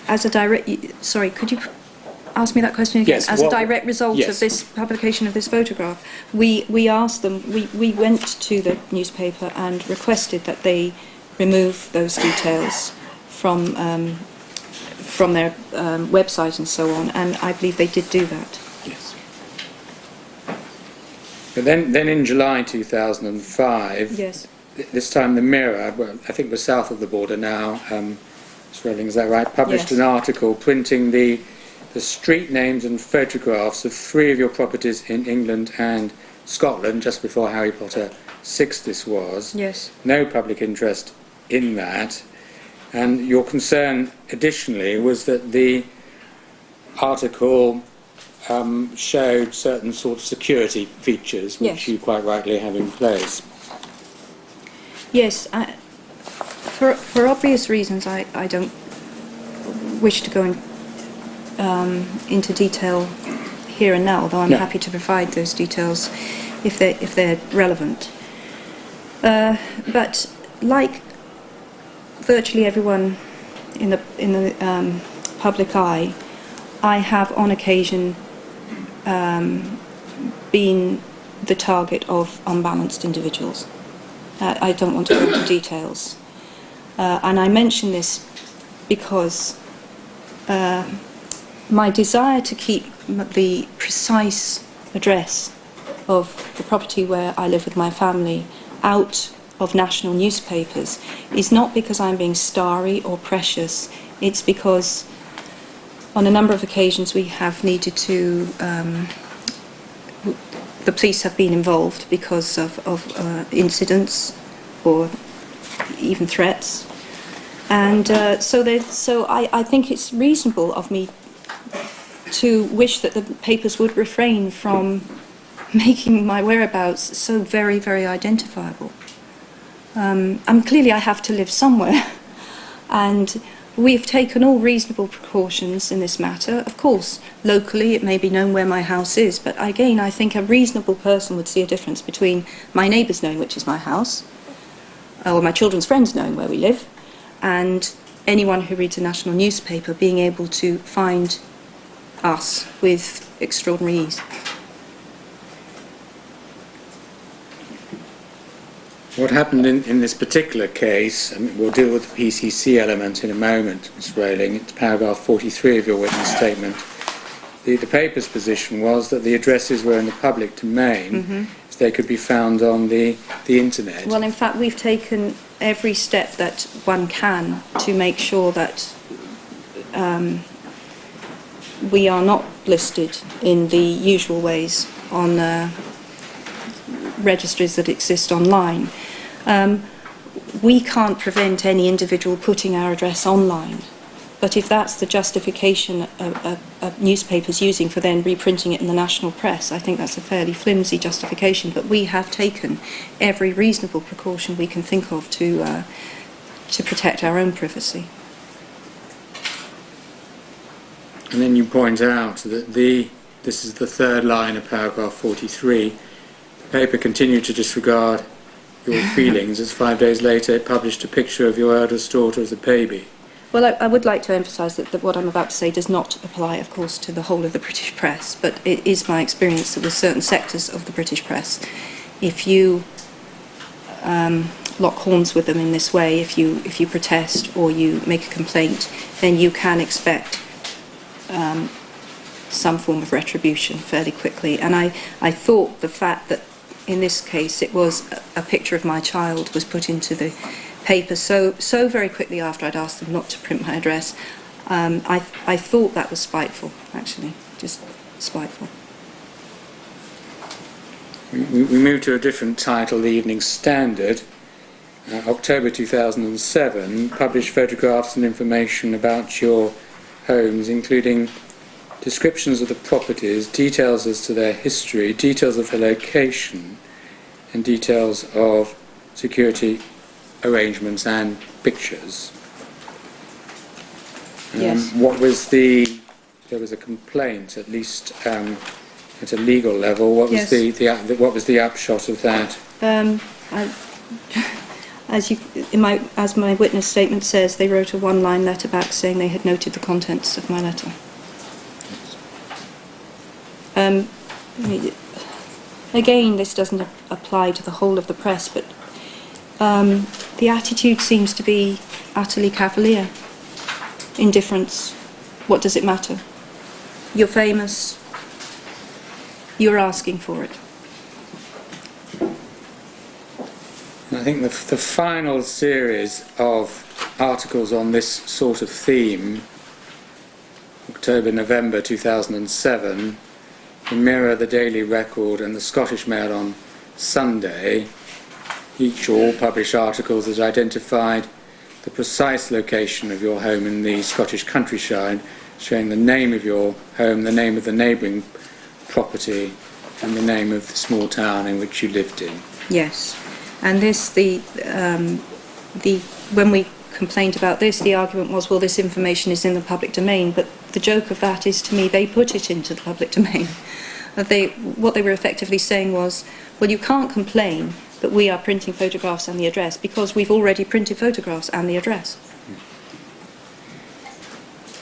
as a direct... Sorry, could you ask me that question again? Yes, As a direct result yes. of this publication of this photograph, we asked them, we went to the newspaper and requested that they remove those details from their website and so on, and I believe they did do that. Yes. But then in July 2005, Yes. this time the Mirror, well, I think we're south of the border now, Ms. Rowling, is that right, published Yes. an article printing the street names and photographs of 3 of your properties in England and Scotland, just before Harry Potter 6 this was. Yes. No public interest in that. And your concern, additionally, was that the article showed certain sort of security features, which Yes. you quite rightly have in place. Yes, for obvious reasons, I don't wish to go into detail here and now, although I'm No. happy to provide those details if they're relevant. But like virtually everyone in the public eye, I have on occasion been the target of unbalanced individuals. I don't want to go into details. And I mention this because my desire to keep the precise address of the property where I live with my family out of national newspapers is not because I'm being starry or precious. It's because on a number of occasions we have needed to... the police have been involved because of incidents or even threats. And so I think it's reasonable of me to wish that the papers would refrain from making my whereabouts so very, very identifiable. Clearly I have to live somewhere, and we've taken all reasonable precautions in this matter. Of course, locally it may be known where my house is, but again, I think a reasonable person would see a difference between my neighbours knowing which is my house, or my children's friends knowing where we live, and anyone who reads a national newspaper being able to find us with extraordinary ease. What happened in this particular case, we'll deal with the PCC element in a moment, Ms. Rowling, it's paragraph 43 of your witness statement. The paper's position was that the addresses were in the public domain, so they could be found on the internet. Well, in fact, we've taken every step that one can to make sure that we are not listed in the usual ways on registries that exist online. We can't prevent any individual putting our address online, but if that's the justification a newspaper's using for then reprinting it in the national press, I think that's a fairly flimsy justification, but we have taken every reasonable precaution we can think of to protect our own privacy. And then you point out that this is the third line of paragraph 43. The paper continued to disregard your feelings as 5 days later it published a picture of your eldest daughter as a baby. Well, I would like to emphasise that what I'm about to say does not apply, of course, to the whole of the British press, but it is my experience that with certain sectors of the British press, if you lock horns with them in this way, if you protest or you make a complaint, then you can expect some form of retribution fairly quickly. And I thought the fact that in this case it was a picture of my child was put into the paper so very quickly after I'd asked them not to print my address, I thought that was spiteful, actually, just spiteful. We move to a different title, the Evening Standard. October 2007 published photographs and information about your homes, including descriptions of the properties, details as to their history, details of their location, and details of security arrangements and pictures. Yes. There was a complaint, at least at a legal level. What was Yes. what was the upshot of that? As my witness statement says, they wrote a one-line letter back saying they had noted the contents of my letter. Again, this doesn't apply to the whole of the press, but the attitude seems to be utterly cavalier. Indifference. What does it matter? You're famous. You're asking for it. I think the final series of articles on this sort of theme, October-November 2007, the Mirror, the Daily Record and the Scottish Mail on Sunday, each all published articles that identified the precise location of your home in the Scottish countryside, showing the name of your home, the name of the neighbouring property and the name of the small town in which you lived in. Yes. And this, when we complained about this, the argument was, well, this information is in the public domain. But the joke of that is, to me, they put it into the public domain. What they were effectively saying was, well, you can't complain that we are printing photographs and the address because we've already printed photographs and the address.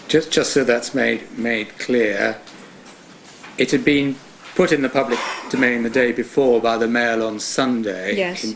Just so that's made clear, it had been put in the public domain the day before by the Mail on Sunday. Yes.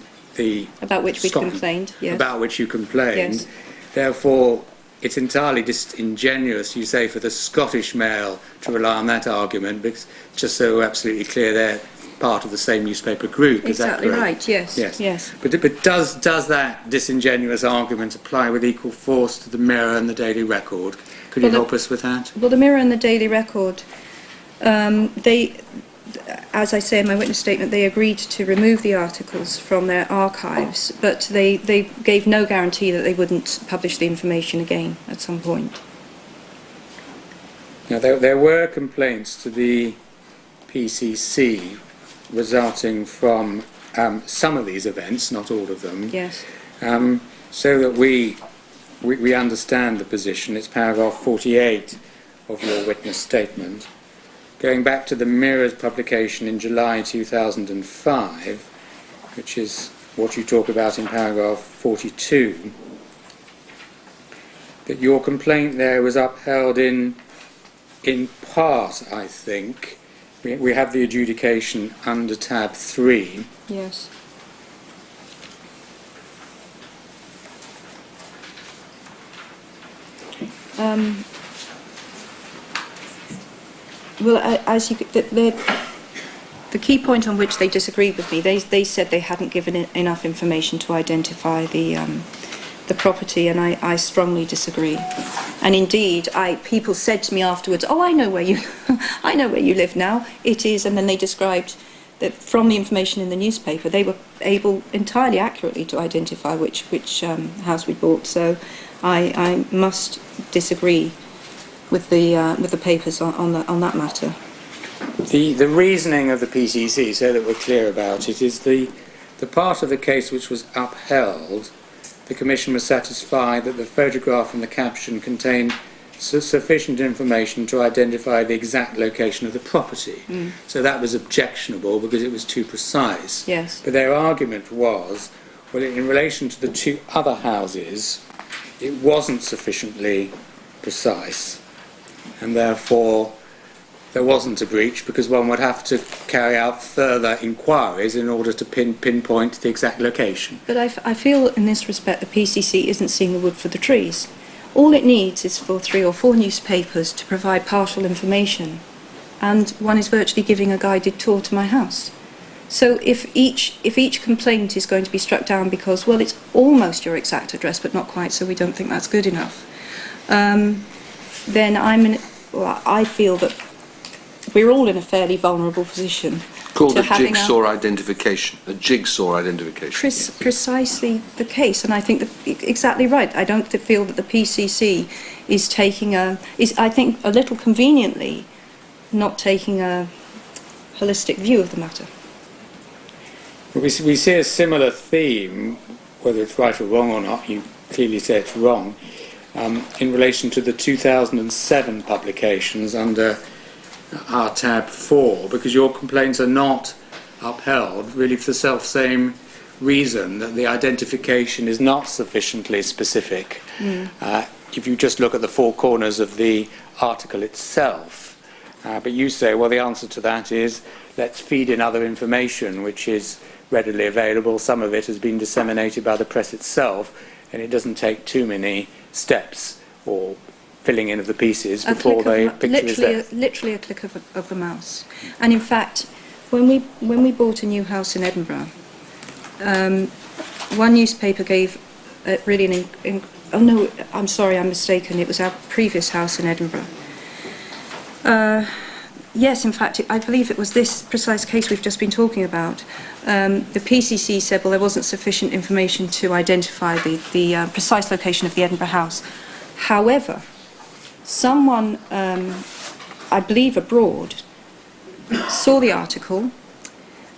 About which we complained. Yes. About which you complained. Yes. Therefore, it's entirely disingenuous, you say, for the Scottish Mail to rely on that argument, because just so we're absolutely clear, they're part of the same newspaper group. Exactly is that correct? Right. Yes. Yes. Yes. But does that disingenuous argument apply with equal force to the Mirror and the Daily Record? Could you help us with that? Well, the Mirror and the Daily Record, as I say in my witness statement, they agreed to remove the articles from their archives, but they gave no guarantee that they wouldn't publish the information again at some point. Now, there were complaints to the PCC resulting from some of these events, not all of them. Yes. So that we understand the position. It's paragraph 48 of your witness statement. Going back to the Mirror's publication in July 2005, which is what you talk about in paragraph 42, that your complaint there was upheld in part, I think. We have the adjudication under tab 3. Yes. Well, the key point on which they disagreed with me, they said they hadn't given enough information to identify the property, and I strongly disagree. And indeed, people said to me afterwards, "Oh, I know where you, I know where you live now. It is," and then they described that from the information in the newspaper, they were able entirely accurately to identify which house we bought. So, I must disagree with the papers on that matter. The reasoning of the PCC, so that we're clear about it, is the part of the case which was upheld. The Commission was satisfied that the photograph and the caption contained sufficient information to identify the exact location of the property. So that was objectionable because it was too precise. Yes. But their argument was, well, in relation to the two other houses, it wasn't sufficiently precise, and therefore there wasn't a breach because one would have to carry out further inquiries in order to pinpoint the exact location. But I feel in this respect the PCC isn't seeing the wood for the trees. All it needs is for 3 or 4 newspapers to provide partial information, and one is virtually giving a guided tour to my house. So if each complaint is going to be struck down because, well, it's almost your exact address but not quite, so we don't think that's good enough, then I feel that we're all in a fairly vulnerable position. Called a jigsaw identification. A jigsaw identification. Precisely the case, and I think exactly right. I don't feel that the PCC is I think a little conveniently not taking a holistic view of the matter. We see a similar theme whether it's right or wrong or not, you clearly say it's wrong, in relation to the 2007 publications under our tab 4, because your complaints are not upheld really for the self-same reason, that the identification is not sufficiently specific. If you just look at the four corners of the article itself. But you say, well, the answer to that is, let's feed in other information which is readily available. Some of it has been disseminated by the press itself, and it doesn't take too many steps or filling in of the pieces before the picture is there. Literally a click of the mouse. And in fact, when we bought a new house in Edinburgh, one newspaper gave really oh no, I'm sorry, I'm mistaken. It was our previous house in Edinburgh. Yes, in fact, I believe it was this precise case we've just been talking about. The PCC said, well, there wasn't sufficient information to identify the precise location of the Edinburgh house. However, someone, I believe abroad, saw the article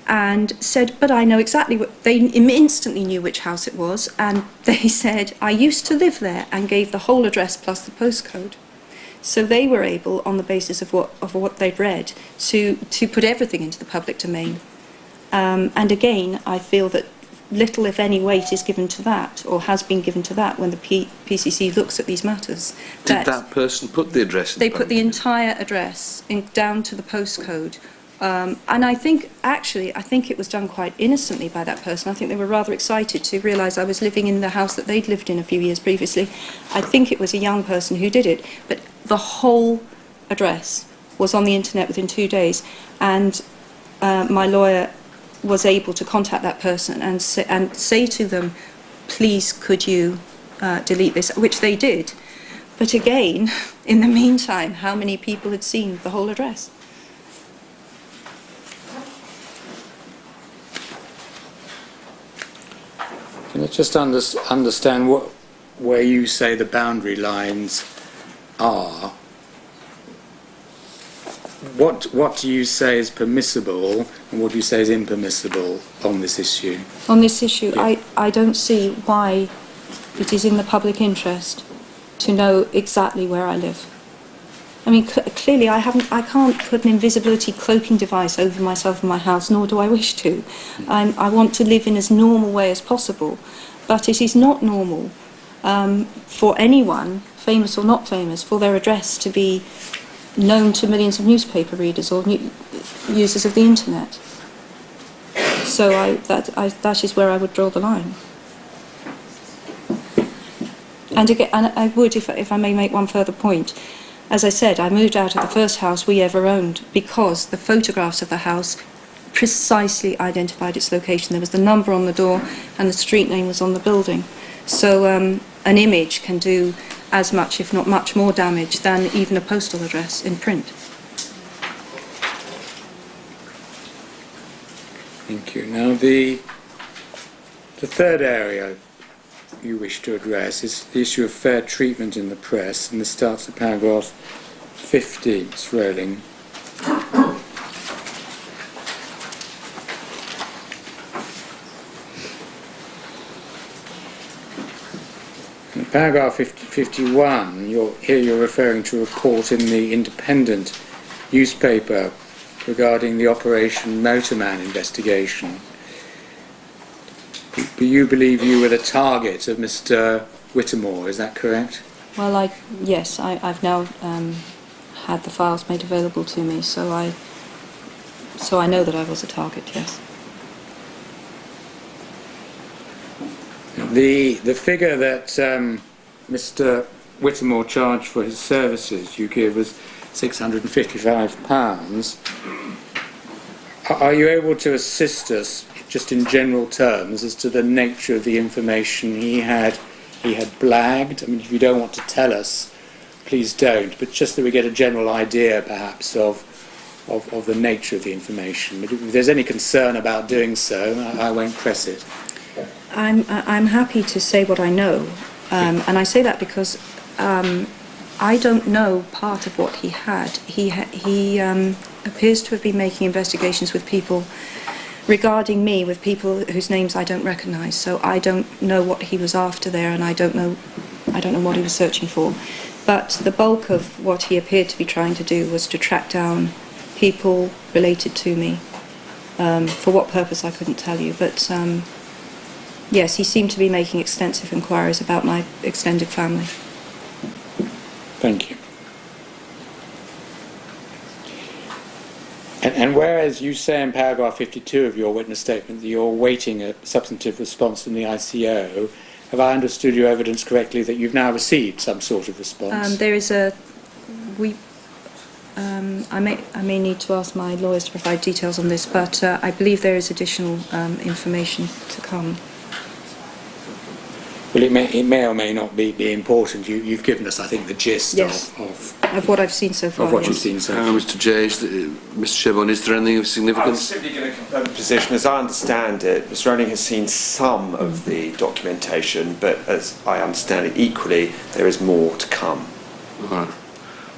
and said, but I know exactly what, they instantly knew which house it was, and they said, I used to live there, and gave the whole address plus the postcode. So they were able, on the basis of what they'd read, to put everything into the public domain. And again, I feel that little, if any, weight is given to that, or has been given to that, when the PCC looks at these matters. Did that person put the address in? They put the entire address down to the postcode. And I think it was done quite innocently by that person. I think they were rather excited to realise I was living in the house that they'd lived in a few years previously. I think it was a young person who did it. But the whole address was on the internet within 2 days. And my lawyer was able to contact that person and say to them, please, could you delete this, which they did. But again, in the meantime, how many people had seen the whole address? Let's just understand where you say the boundary lines are. What do you say is permissible and what do you say is impermissible on this issue? On this issue, yeah. I don't see why it is in the public interest to know exactly where I live. I mean, clearly I can't put an invisibility cloaking device over myself and my house, nor do I wish to. I want to live in as normal way as possible, but it is not normal for anyone, famous or not famous, for their address to be known to millions of newspaper readers or users of the internet. So that is where I would draw the line. And again, and I would, if I may make one further point. As I said, I moved out of the first house we ever owned because the photographs of the house precisely identified its location. There was the number on the door and the street name was on the building. So an image can do as much, if not much more damage than even a postal address in print. Thank you. Now the third area you wish to address is the issue of fair treatment in the press, and this starts at paragraph 50, Ms. Rowling. In paragraph 51, you're referring to a report in the Independent newspaper regarding the Operation Motorman investigation. But you believe you were the target of Mr. Whittemore, is that correct? Well, yes, I've now had the files made available to me, so I know that I was a target, yes. The figure that Mr. Whittemore charged for his services you give was £655. Are you able to assist us, just in general terms, as to the nature of the information he had blagged? I mean, if you don't want to tell us, please don't, but just that we get a general idea, perhaps, of the nature of the information. But if there's any concern about doing so, I won't press it. I'm happy to say what I know, and I say that because I don't know part of what he had. He appears to have been making investigations with people regarding me with people whose names I don't recognise. So I don't know what he was after there, and I don't know what he was searching for. But the bulk of what he appeared to be trying to do was to track down people related to me. For what purpose I couldn't tell you, but yes, he seemed to be making extensive inquiries about my extended family. Thank you. And whereas you say in paragraph 52 of your witness statement that you're awaiting a substantive response from the ICO, have I understood your evidence correctly that you've now received some sort of response? There is I may need to ask my lawyers to provide details on this, but I believe there is additional information to come. Well, it may or may not be important. You've given us, I think, the gist Yes. of Of what I've seen so far. what yes. you've seen so far. Mr. Jays, Mr. Chevron, is there anything of I was significance? simply going to confirm the position. As I understand it, Ms. Rowling has seen some of the documentation, but as I understand it equally, there is more to come. All right.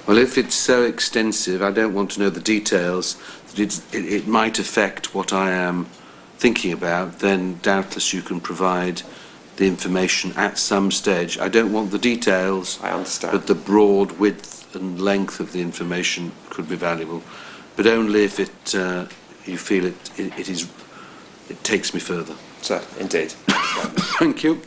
Well, if it's so extensive, I don't want to know the details, that it might affect what I am thinking about, then doubtless you can provide the information at some stage. I don't want the details, I understand. but the broad width and length of the information could be valuable, but only if you feel it takes me further. So, indeed. Thank you.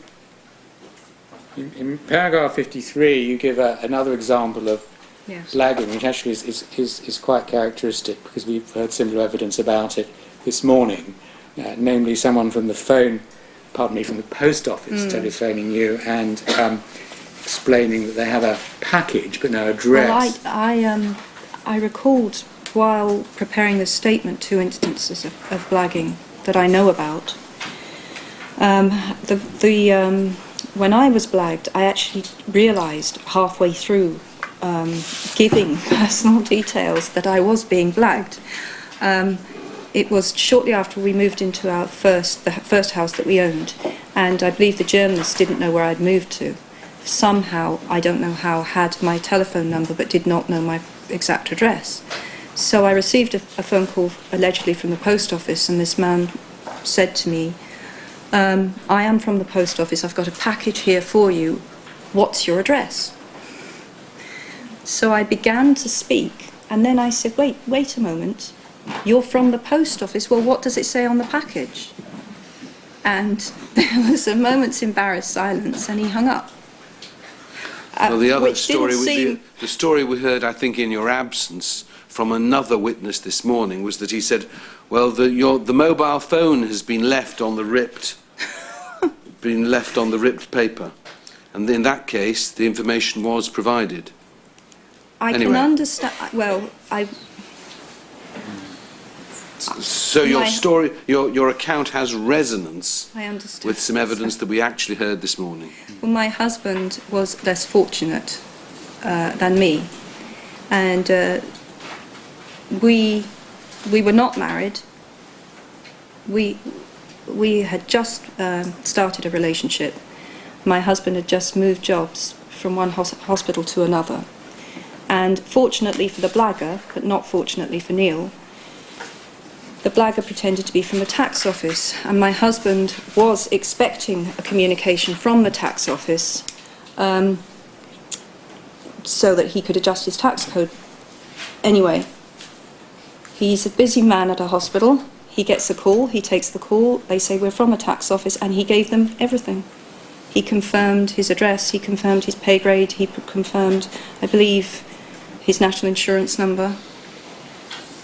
In paragraph 53, you give another example of Yes. blagging, which actually is quite characteristic, because we've heard similar evidence about it this morning, namely someone from the post office telephoning you and explaining that they have a package but no address. Well, I recalled while preparing this statement 2 instances of blagging that I know about. When I was blagged, I actually realised halfway through giving personal details that I was being blagged. It was shortly after we moved into the first house that we owned, and I believe the journalist didn't know where I'd moved to. Somehow, I don't know how, had my telephone number but did not know my exact address. So I received a phone call allegedly from the post office, and this man said to me, I am from the post office, I've got a package here for you, what's your address? So I began to speak, and then I said, wait a moment, you're from the post office, well, what does it say on the package? And there was a moment's embarrassed silence, and he hung up. Well, the other which story, didn't seem... the story we heard, I think, in your absence from another witness this morning was that he said, well, the mobile phone has been left on the ripped paper, and in that case, the information was provided. I Anyway. can understand. Well, So your story, your account has resonance I understand. with some evidence that we actually heard this morning. Well, my husband was less fortunate than me, and we were not married. We had just started a relationship. My husband had just moved jobs from one hospital to another. And fortunately for the blagger, but not fortunately for Neil, the blagger pretended to be from the tax office, and my husband was expecting a communication from the tax office so that he could adjust his tax code. Anyway, he's a busy man at a hospital. He gets a call, he takes the call, they say we're from a tax office, and he gave them everything. He confirmed his address, he confirmed his pay grade, he confirmed, I believe, his national insurance number.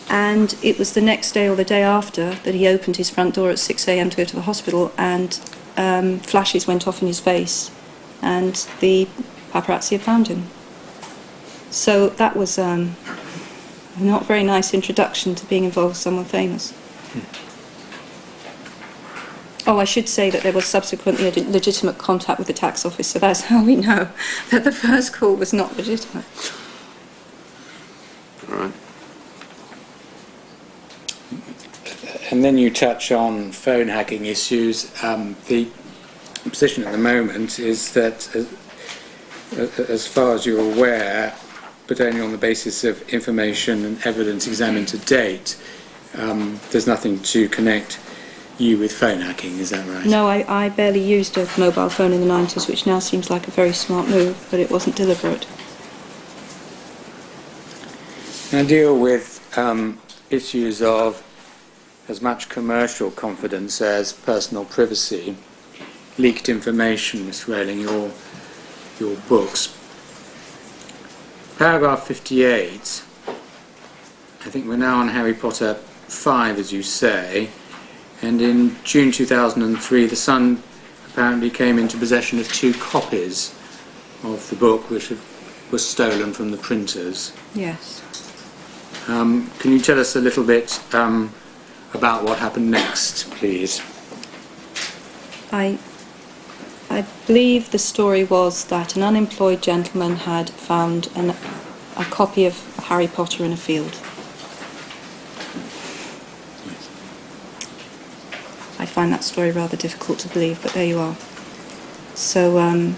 And it was the next day or the day after that he opened his front door at 6 a.m. to go to the hospital, and flashes went off in his face, and the paparazzi had found him. So that was a not very nice introduction to being involved with someone famous. Oh, I should say that there was subsequently a legitimate contact with the tax office, so that's how we know that the first call was not legitimate. All right. And then you touch on phone hacking issues. The position at the moment is that, as far as you're aware, but only on the basis of information and evidence examined to date, there's nothing to connect you with phone hacking, is that right? No, I barely used a mobile phone in the 90s, which now seems like a very smart move, but it wasn't deliberate. I deal with issues of as much commercial confidence as personal privacy, leaked information, Miss Rowling, your books. Paragraph 58, I think we're now on Harry Potter 5, as you say, and in June 2003 the Sun apparently came into possession of 2 copies of the book which was stolen from the printers. Yes. Can you tell us a little bit about what happened next, please? I believe the story was that an unemployed gentleman had found a copy of Harry Potter in a field. I find that story rather difficult to believe, but there you are. So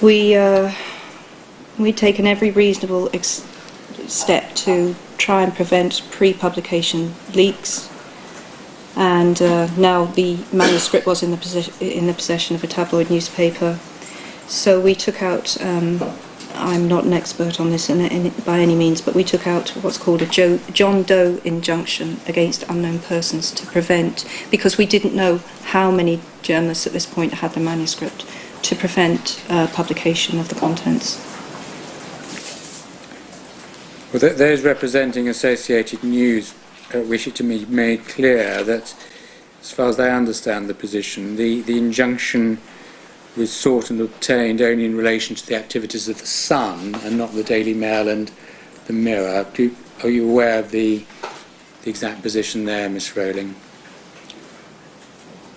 we'd taken every reasonable step to try and prevent pre-publication leaks, and now the manuscript was in the possession of a tabloid newspaper. So we took out, I'm not an expert on this by any means, but we took out what's called a John Doe injunction against unknown persons to prevent, because we didn't know how many journalists at this point had the manuscript, to prevent publication of the contents. Well, those representing Associated News wish it to be made clear that, as far as I understand the position, the injunction was sought and obtained only in relation to the activities of the Sun and not the Daily Mail and the Mirror. Are you aware of the exact position there, Miss Rowling?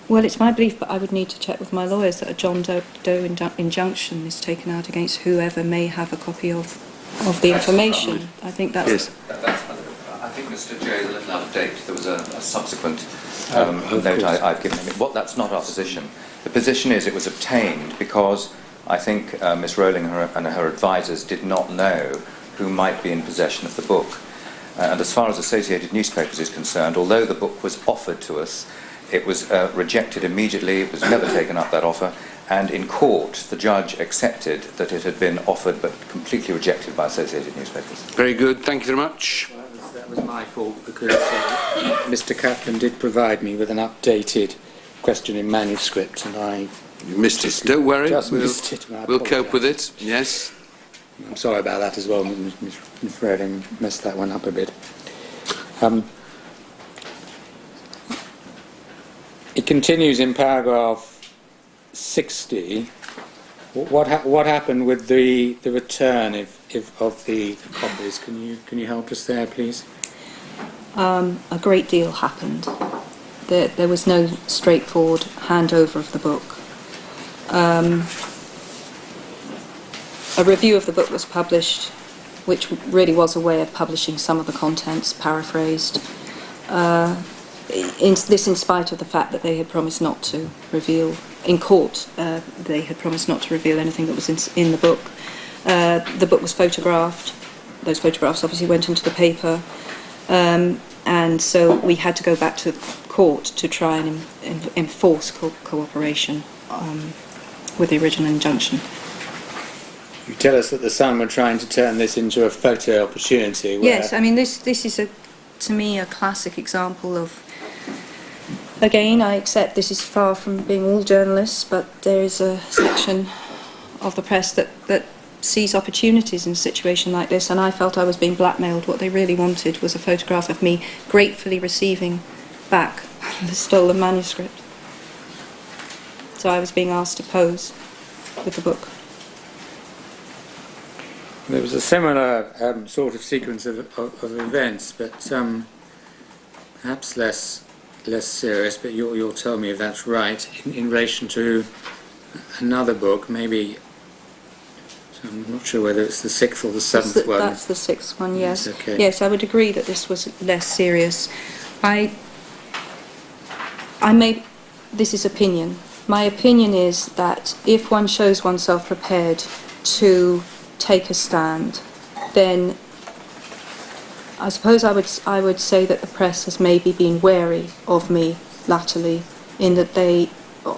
Well, it's my belief, but I would need to check with my lawyers, that a John Doe injunction is taken out against whoever may have a copy of the information. I think that's... Yes. I think Mr. J is a little out of date. There was a subsequent note I've given him. That's not our position. The position is it was obtained because I think Miss Rowling and her advisors did not know who might be in possession of the book. And as far as Associated Newspapers is concerned, although the book was offered to us, it was rejected immediately. It was never taken up, that offer. And in court, the judge accepted that it had been offered but completely rejected by Associated Newspapers. Very good, thank you very much. Well, that was my fault, because Mr. Kaplan did provide me with an updated question in manuscript, and I... You missed it. Don't worry, missed it, and I we'll cope apologise. with it, yes. I'm sorry about that as well, Miss Rowling messed that one up a bit. It continues in paragraph 60. What happened with the return of the copies? Can you help us there, please? A great deal happened. There was no straightforward handover of the book. A review of the book was published, which really was a way of publishing some of the contents, paraphrased. In spite of the fact that they had promised not to reveal, in court, they had promised not to reveal anything that was in the book. The book was photographed. Those photographs obviously went into the paper. And so we had to go back to court to try and enforce cooperation with the original injunction. You tell us that the Sun were trying to turn this into a photo opportunity. Yes, I mean, this is, to me, a classic example of... Again, I accept this is far from being all journalists, but there is a section of the press that sees opportunities in a situation like this, and I felt I was being blackmailed. What they really wanted was a photograph of me gratefully receiving back the stolen manuscript. So I was being asked to pose with the book. There was a similar sort of sequence of events, but perhaps less serious, but you'll tell me if that's right, in relation to another book, maybe, so I'm not sure whether it's the 6th or the 7th one. That's the 6th one, yes. Okay. Yes, I would agree that this was less serious. This is opinion. My opinion is that if one shows oneself prepared to take a stand, then I suppose I would say that the press has maybe been wary of me latterly, in that they,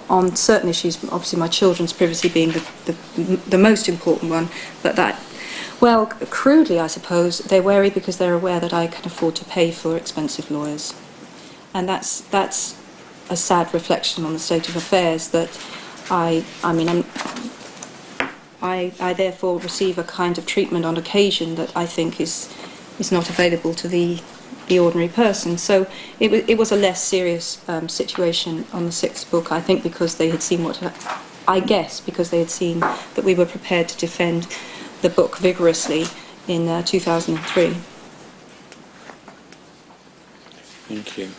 on certain issues, obviously my children's privacy being the most important one, but that, well, crudely I suppose, they're wary because they're aware that I can afford to pay for expensive lawyers. And that's a sad reflection on the state of affairs, that I therefore receive a kind of treatment on occasion that I think is not available to the ordinary person. So it was a less serious situation on the sixth book, I think, because they had seen because they had seen that we were prepared to defend the book vigorously in 2003. Thank you.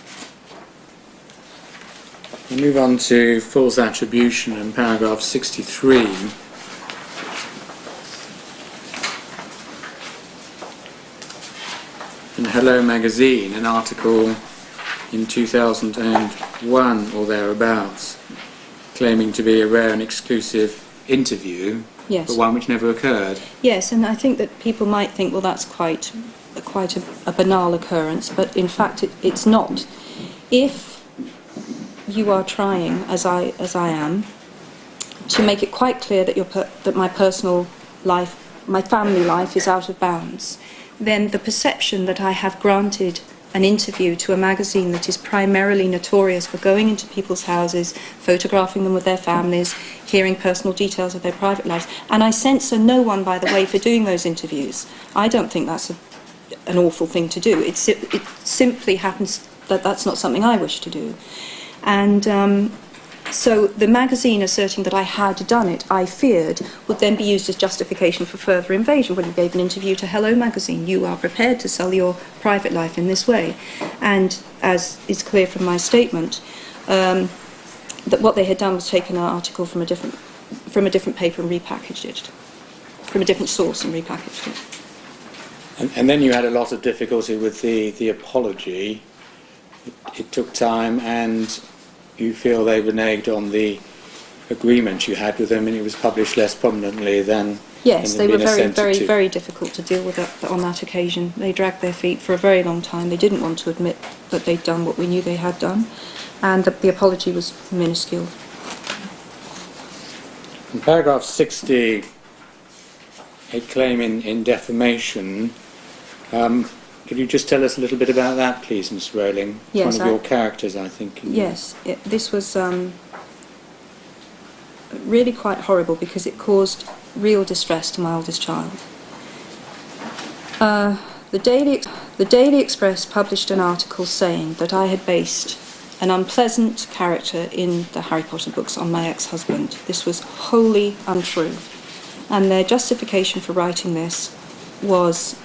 We move on to false attribution in paragraph 63. In Hello magazine, an article in 2001 or thereabouts, claiming to be a rare and exclusive interview, Yes. but one which never occurred. Yes, and I think that people might think, well, that's quite a banal occurrence, but in fact it's not. If you are trying, as I am, to make it quite clear that my personal life, my family life, is out of bounds, then the perception that I have granted an interview to a magazine that is primarily notorious for going into people's houses, photographing them with their families, hearing personal details of their private lives, and I censor no one, by the way, for doing those interviews. I don't think that's an awful thing to do. It simply happens that that's not something I wish to do. And so the magazine asserting that I had done it, I feared, would then be used as justification for further invasion. When you gave an interview to Hello magazine, you are prepared to sell your private life in this way. And as is clear from my statement, that what they had done was taken an article from a different paper and repackaged it, from a different source and repackaged it. And then you had a lot of difficulty with the apology. It took time, and you feel they reneged on the agreement you had with them, and it was published less prominently than... Yes, they were very, very, to. very difficult to deal with on that occasion. They dragged their feet for a very long time. They didn't want to admit that they'd done what we knew they had done, and the apology was minuscule. In paragraph 60, a claim in defamation. Could you just tell us a little bit about that, please, Miss Rowling? Yes, one of your characters, I think. Yes, this was really quite horrible because it caused real distress to my oldest child. The Daily Express published an article saying that I had based an unpleasant character in the Harry Potter books on my ex-husband. This was wholly untrue. And their justification for writing this was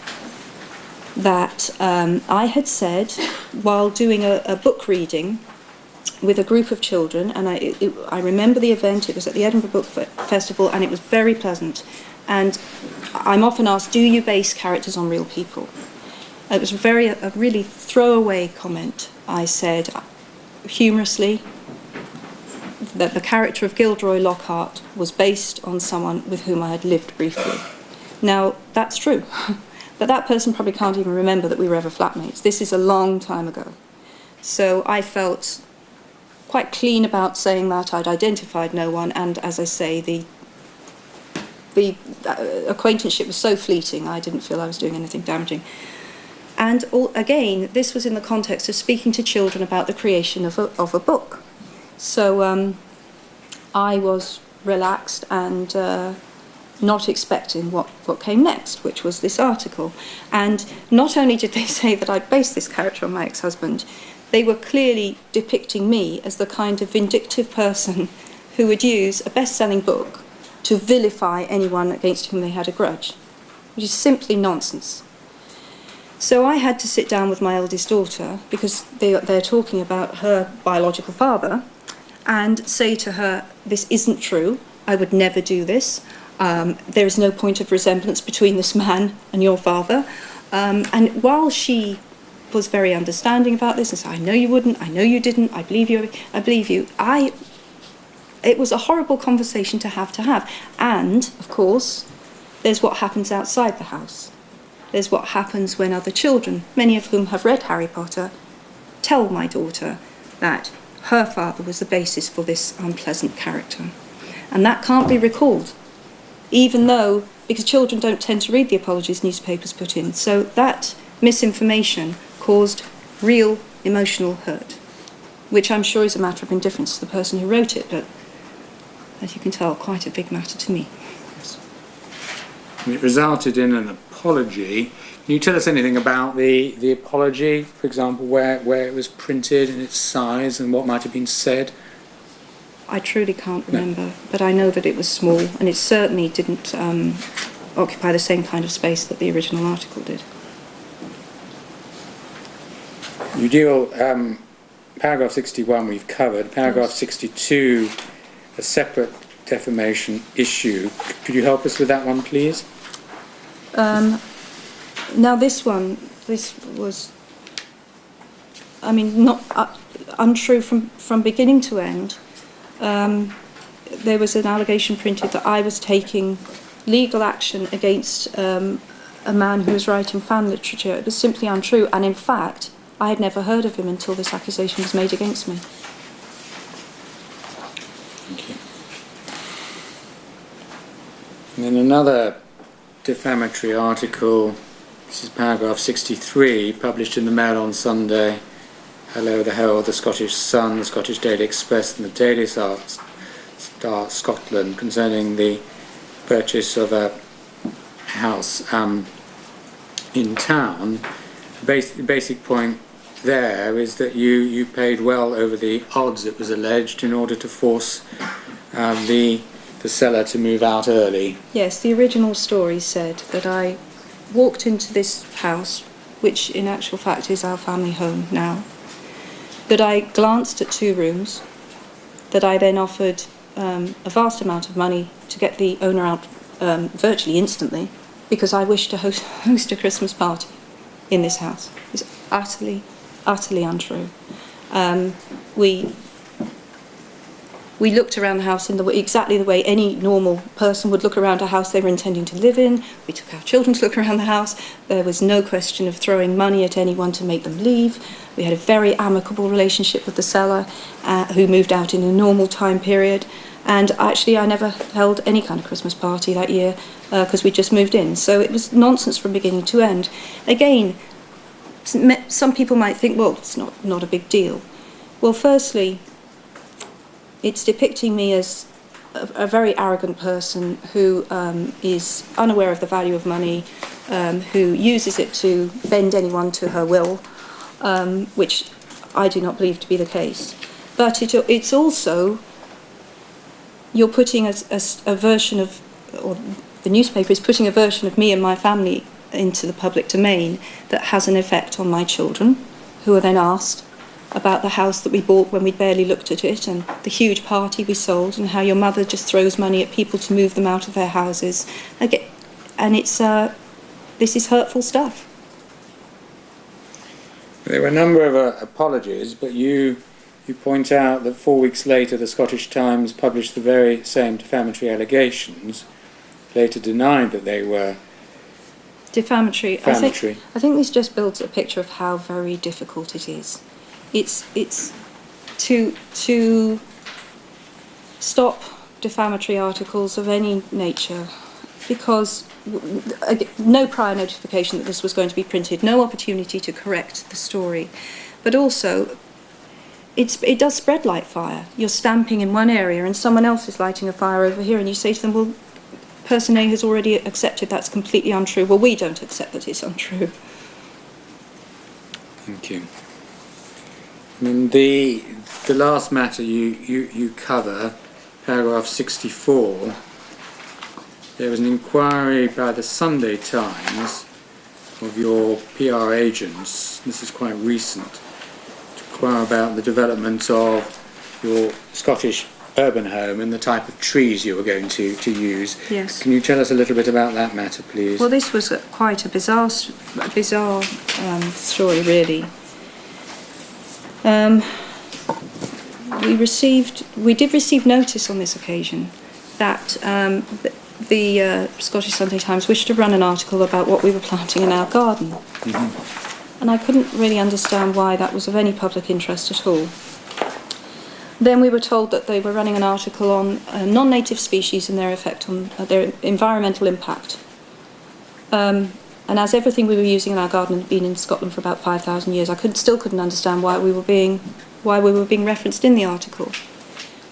that I had said, while doing a book reading with a group of children, and I remember the event, it was at the Edinburgh Book Festival, and it was very pleasant. And I'm often asked, do you base characters on real people? It was a really throwaway comment. I said, humorously, that the character of Gilderoy Lockhart was based on someone with whom I had lived briefly. Now, that's true. But that person probably can't even remember that we were ever flatmates. This is a long time ago. So I felt quite clean about saying that. I'd identified no one, and as I say, the acquaintanceship was so fleeting, I didn't feel I was doing anything damaging. And again, this was in the context of speaking to children about the creation of a book. So I was relaxed and not expecting what came next, which was this article. And not only did they say that I'd based this character on my ex-husband, they were clearly depicting me as the kind of vindictive person who would use a best-selling book to vilify anyone against whom they had a grudge, which is simply nonsense. So I had to sit down with my eldest daughter, because they're talking about her biological father, and say to her, this isn't true, I would never do this. There is no point of resemblance between this man and your father. And while she was very understanding about this and said, I know you wouldn't, I know you didn't, I believe you, it was a horrible conversation to have. And, of course, there's what happens outside the house. There's what happens when other children, many of whom have read Harry Potter, tell my daughter that her father was the basis for this unpleasant character. And that can't be recalled, even though, because children don't tend to read the apologies newspapers put in. So that misinformation caused real emotional hurt, which I'm sure is a matter of indifference to the person who wrote it, but as you can tell, quite a big matter to me. And it resulted in an apology. Can you tell us anything about the apology, for example, where it was printed and its size and what might have been said? I truly can't remember, but I know that it was small, and it certainly didn't occupy the same kind of space that the original article did. You deal, paragraph 61 we've covered, paragraph 62, a separate defamation issue. Could you help us with that one, please? Now this was, I mean, not untrue from beginning to end. There was an allegation printed that I was taking legal action against a man who was writing fan literature. It was simply untrue, and in fact, I had never heard of him until this accusation was made against me. Thank you. And then another defamatory article, this is paragraph 63, published in the Mail on Sunday, Hello, the Herald, the Scottish Sun, the Scottish Daily Express and the Daily Star Scotland, concerning the purchase of a house in town. The basic point there is that you paid well over the odds, it was alleged, in order to force the seller to move out early. Yes, the original story said that I walked into this house, which in actual fact is our family home now, that I glanced at 2 rooms, that I then offered a vast amount of money to get the owner out virtually instantly, because I wished to host a Christmas party in this house. It's utterly, utterly untrue. We looked around the house in exactly the way any normal person would look around a house they were intending to live in. We took our children to look around the house. There was no question of throwing money at anyone to make them leave. We had a very amicable relationship with the seller, who moved out in a normal time period. And actually, I never held any kind of Christmas party that year because we just moved in. So it was nonsense from beginning to end. Again, some people might think, well, it's not a big deal. Well, firstly, it's depicting me as a very arrogant person who is unaware of the value of money, who uses it to bend anyone to her will, which I do not believe to be the case. But it's also, you're putting a version of, or the newspaper is putting a version of me and my family into the public domain that has an effect on my children, who are then asked about the house that we bought when we barely looked at it, and the huge party we sold, and how your mother just throws money at people to move them out of their houses. And this is hurtful stuff. There were a number of apologies, but you point out that 4 weeks later the Scottish Times published the very same defamatory allegations, later denied that they were defamatory. I think this just builds a picture of how very difficult it is. It's to stop defamatory articles of any nature, because no prior notification that this was going to be printed, no opportunity to correct the story, but also it does spread like fire. You're stamping in one area and someone else is lighting a fire over here, and you say to them, well, person A has already accepted that's completely untrue. Well, we don't accept that it's untrue. Thank you. And the last matter you cover, paragraph 64, there was an inquiry by the Sunday Times of your PR agents, this is quite recent, to inquire about the development of your Scottish urban home and the type of trees you were going to use. Yes. Can you tell us a little bit about that matter, please? Well, this was quite a bizarre story, really. We did receive notice on this occasion that the Scottish Sunday Times wished to run an article about what we were planting in our garden. And I couldn't really understand why that was of any public interest at all. Then we were told that they were running an article on non-native species and their effect on their environmental impact. And as everything we were using in our garden had been in Scotland for about 5,000 years, I still couldn't understand why we were being referenced in the article.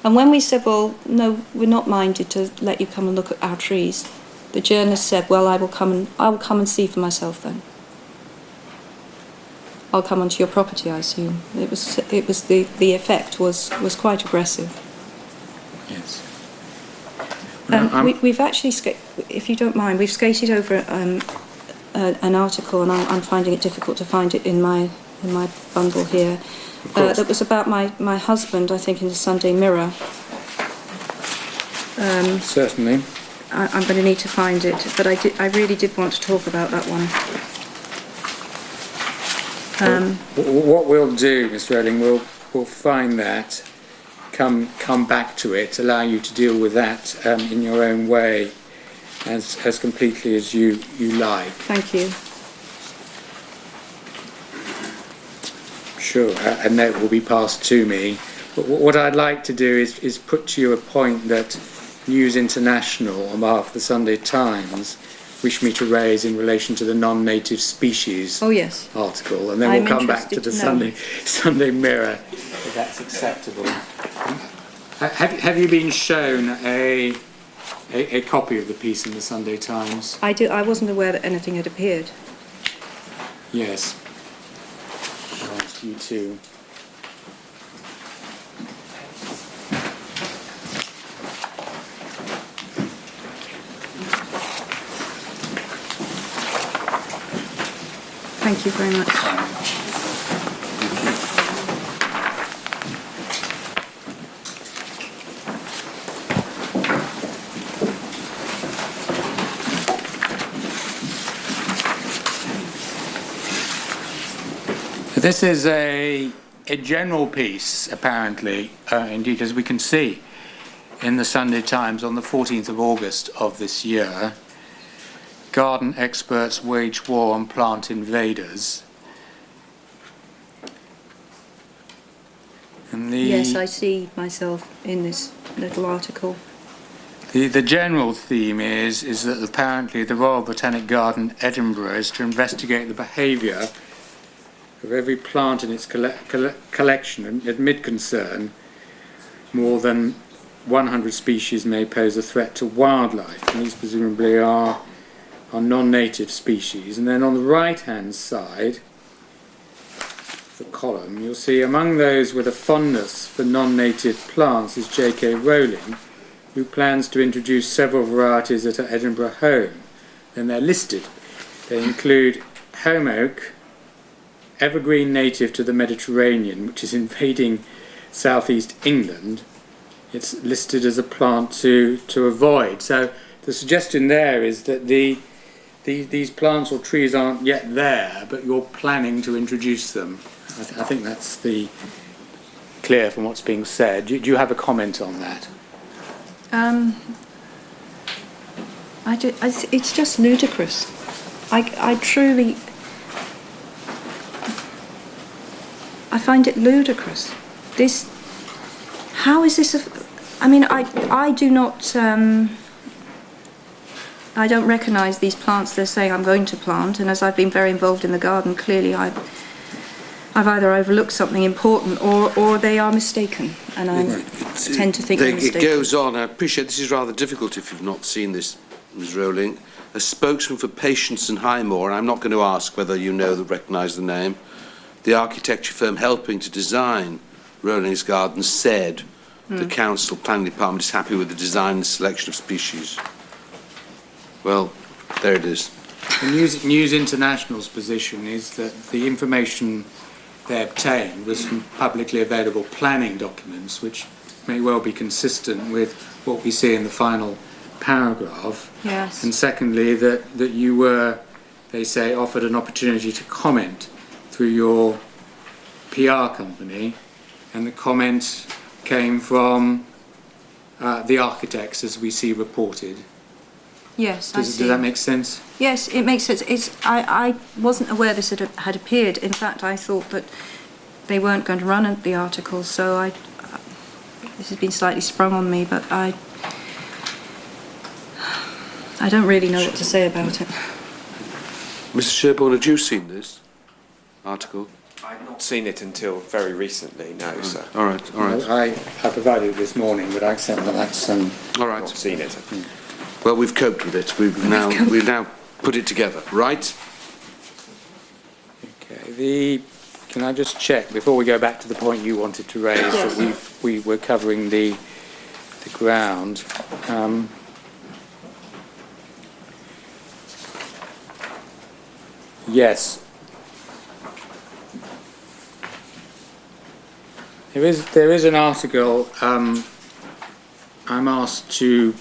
And when we said, well, no, we're not minded to let you come and look at our trees, the journalist said, well, I will come and see for myself then. I'll come onto your property, I assume. It was the effect was quite aggressive. Yes. We've actually, if you don't mind, we've skated over an article, and I'm finding it difficult to find it in my bundle here. That was about my husband, I think, in the Sunday Mirror. Certainly. I'm going to need to find it, but I really did want to talk about that one. What we'll do, Miss Rowling, we'll find that, come back to it, allow you to deal with that in your own way, as completely as you like. Thank you. Sure, a note will be passed to me. But what I'd like to do is put to you a point that News International, on behalf of the Sunday Times, wish me to raise in relation to the non-native species article, and then we'll come back to the Sunday Mirror, if that's acceptable. Have you been shown a copy of the piece in the Sunday Times? I wasn't aware that anything had appeared. Yes. I'll ask you too. Thank you very much. This is a general piece, apparently, indeed, as we can see in the Sunday Times on the 14th of August of this year. Garden experts wage war on plant invaders. And yes, I see myself in this little article. The general theme is that apparently the Royal Botanic Garden, Edinburgh, is to investigate the behaviour of every plant in its collection, and amid concern, more than 100 species may pose a threat to wildlife, and these presumably are non-native species. And then on the right-hand side of the column, you'll see among those with a fondness for non-native plants is J.K. Rowling, who plans to introduce several varieties at her Edinburgh home. And they're listed. They include home oak, evergreen native to the Mediterranean, which is invading southeast England. It's listed as a plant to avoid. So the suggestion there is that these plants or trees aren't yet there, but you're planning to introduce them. I think that's clear from what's being said. Do you have a comment on that? It's just ludicrous. I truly... I find it ludicrous. How is this I do not... I don't recognise these plants they're saying I'm going to plant, and as I've been very involved in the garden, clearly I've either overlooked something important or they are mistaken, and I tend to think they're mistaken. It goes on. I appreciate this is rather difficult if you've not seen this, Ms. Rowling. A spokesman for Patience and Highmore, and I'm not going to ask whether you recognise the name, the architecture firm helping to design Rowling's garden, said the council planning department is happy with the design and selection of species. Well, there it is. The News International's position is that the information they obtained was from publicly available planning documents, which may well be consistent with what we see in the final paragraph. Yes. And secondly, that you were, they say, offered an opportunity to comment through your PR company, and the comment came from the architects, as we see reported. Yes, I see. Does that make sense? Yes, it makes sense. I wasn't aware this had appeared. In fact, I thought that they weren't going to run the article, so this has been slightly sprung on me, but I don't really know what to say about it. Mr. Sherborne, had you seen this article? I've not seen it until very recently, no, sir. All right. I provided it this morning, but I accept that that's... All I've right. not seen it. Well, we've coped with it. We've now put it together, right? Okay, can I just check, before we go back to the point you wanted to raise, Yes. that we were covering the ground. Yes. There is an article I'm asked to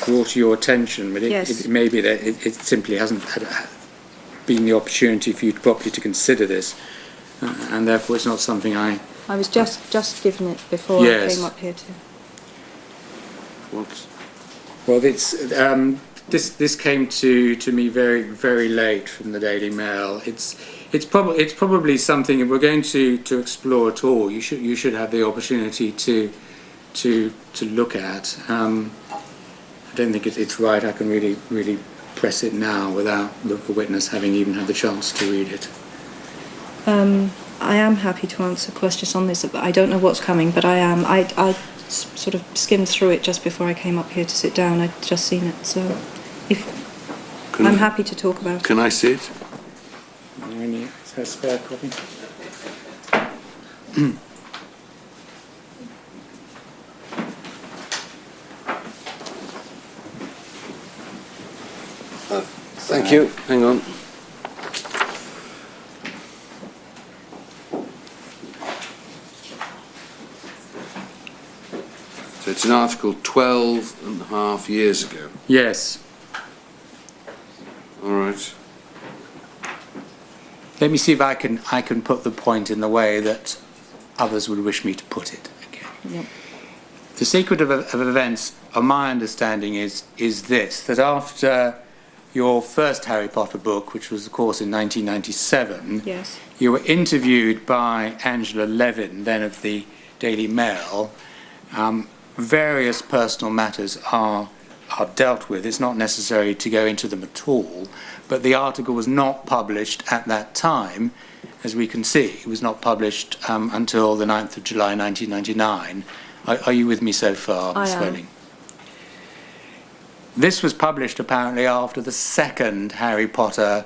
draw to your attention, but Yes. it may be that it simply hasn't been the opportunity for you properly to consider this, and therefore it's not something I was just given it before Yes. I came up here to... What? Well, this came to me very, very late from the Daily Mail. It's probably something, if we're going to explore at all, you should have the opportunity to look at. I don't think it's right. I can really press it now without the witness having even had the chance to read it. I am happy to answer questions on this. I don't know what's coming, but I am. I sort of skimmed through it just before I came up here to sit down. I'd just seen it, so I'm happy to talk about it. Can I see it? Is there a spare copy? Thank you. Hang on. So it's an article 12 and a half years ago. Yes. All right. Let me see if I can put the point in the way that others would wish me to put it. Okay. Yep. The sequence of events, my understanding is this: that after your first Harry Potter book, which was, of course, in 1997, Yes. you were interviewed by Angela Levin, then of the Daily Mail. Various personal matters are dealt with. It's not necessary to go into them at all, but the article was not published at that time, as we can see. It was not published until the 9th of July 1999. Are you with me so far, Miss I am. Rowling? This was published apparently after the second Harry Potter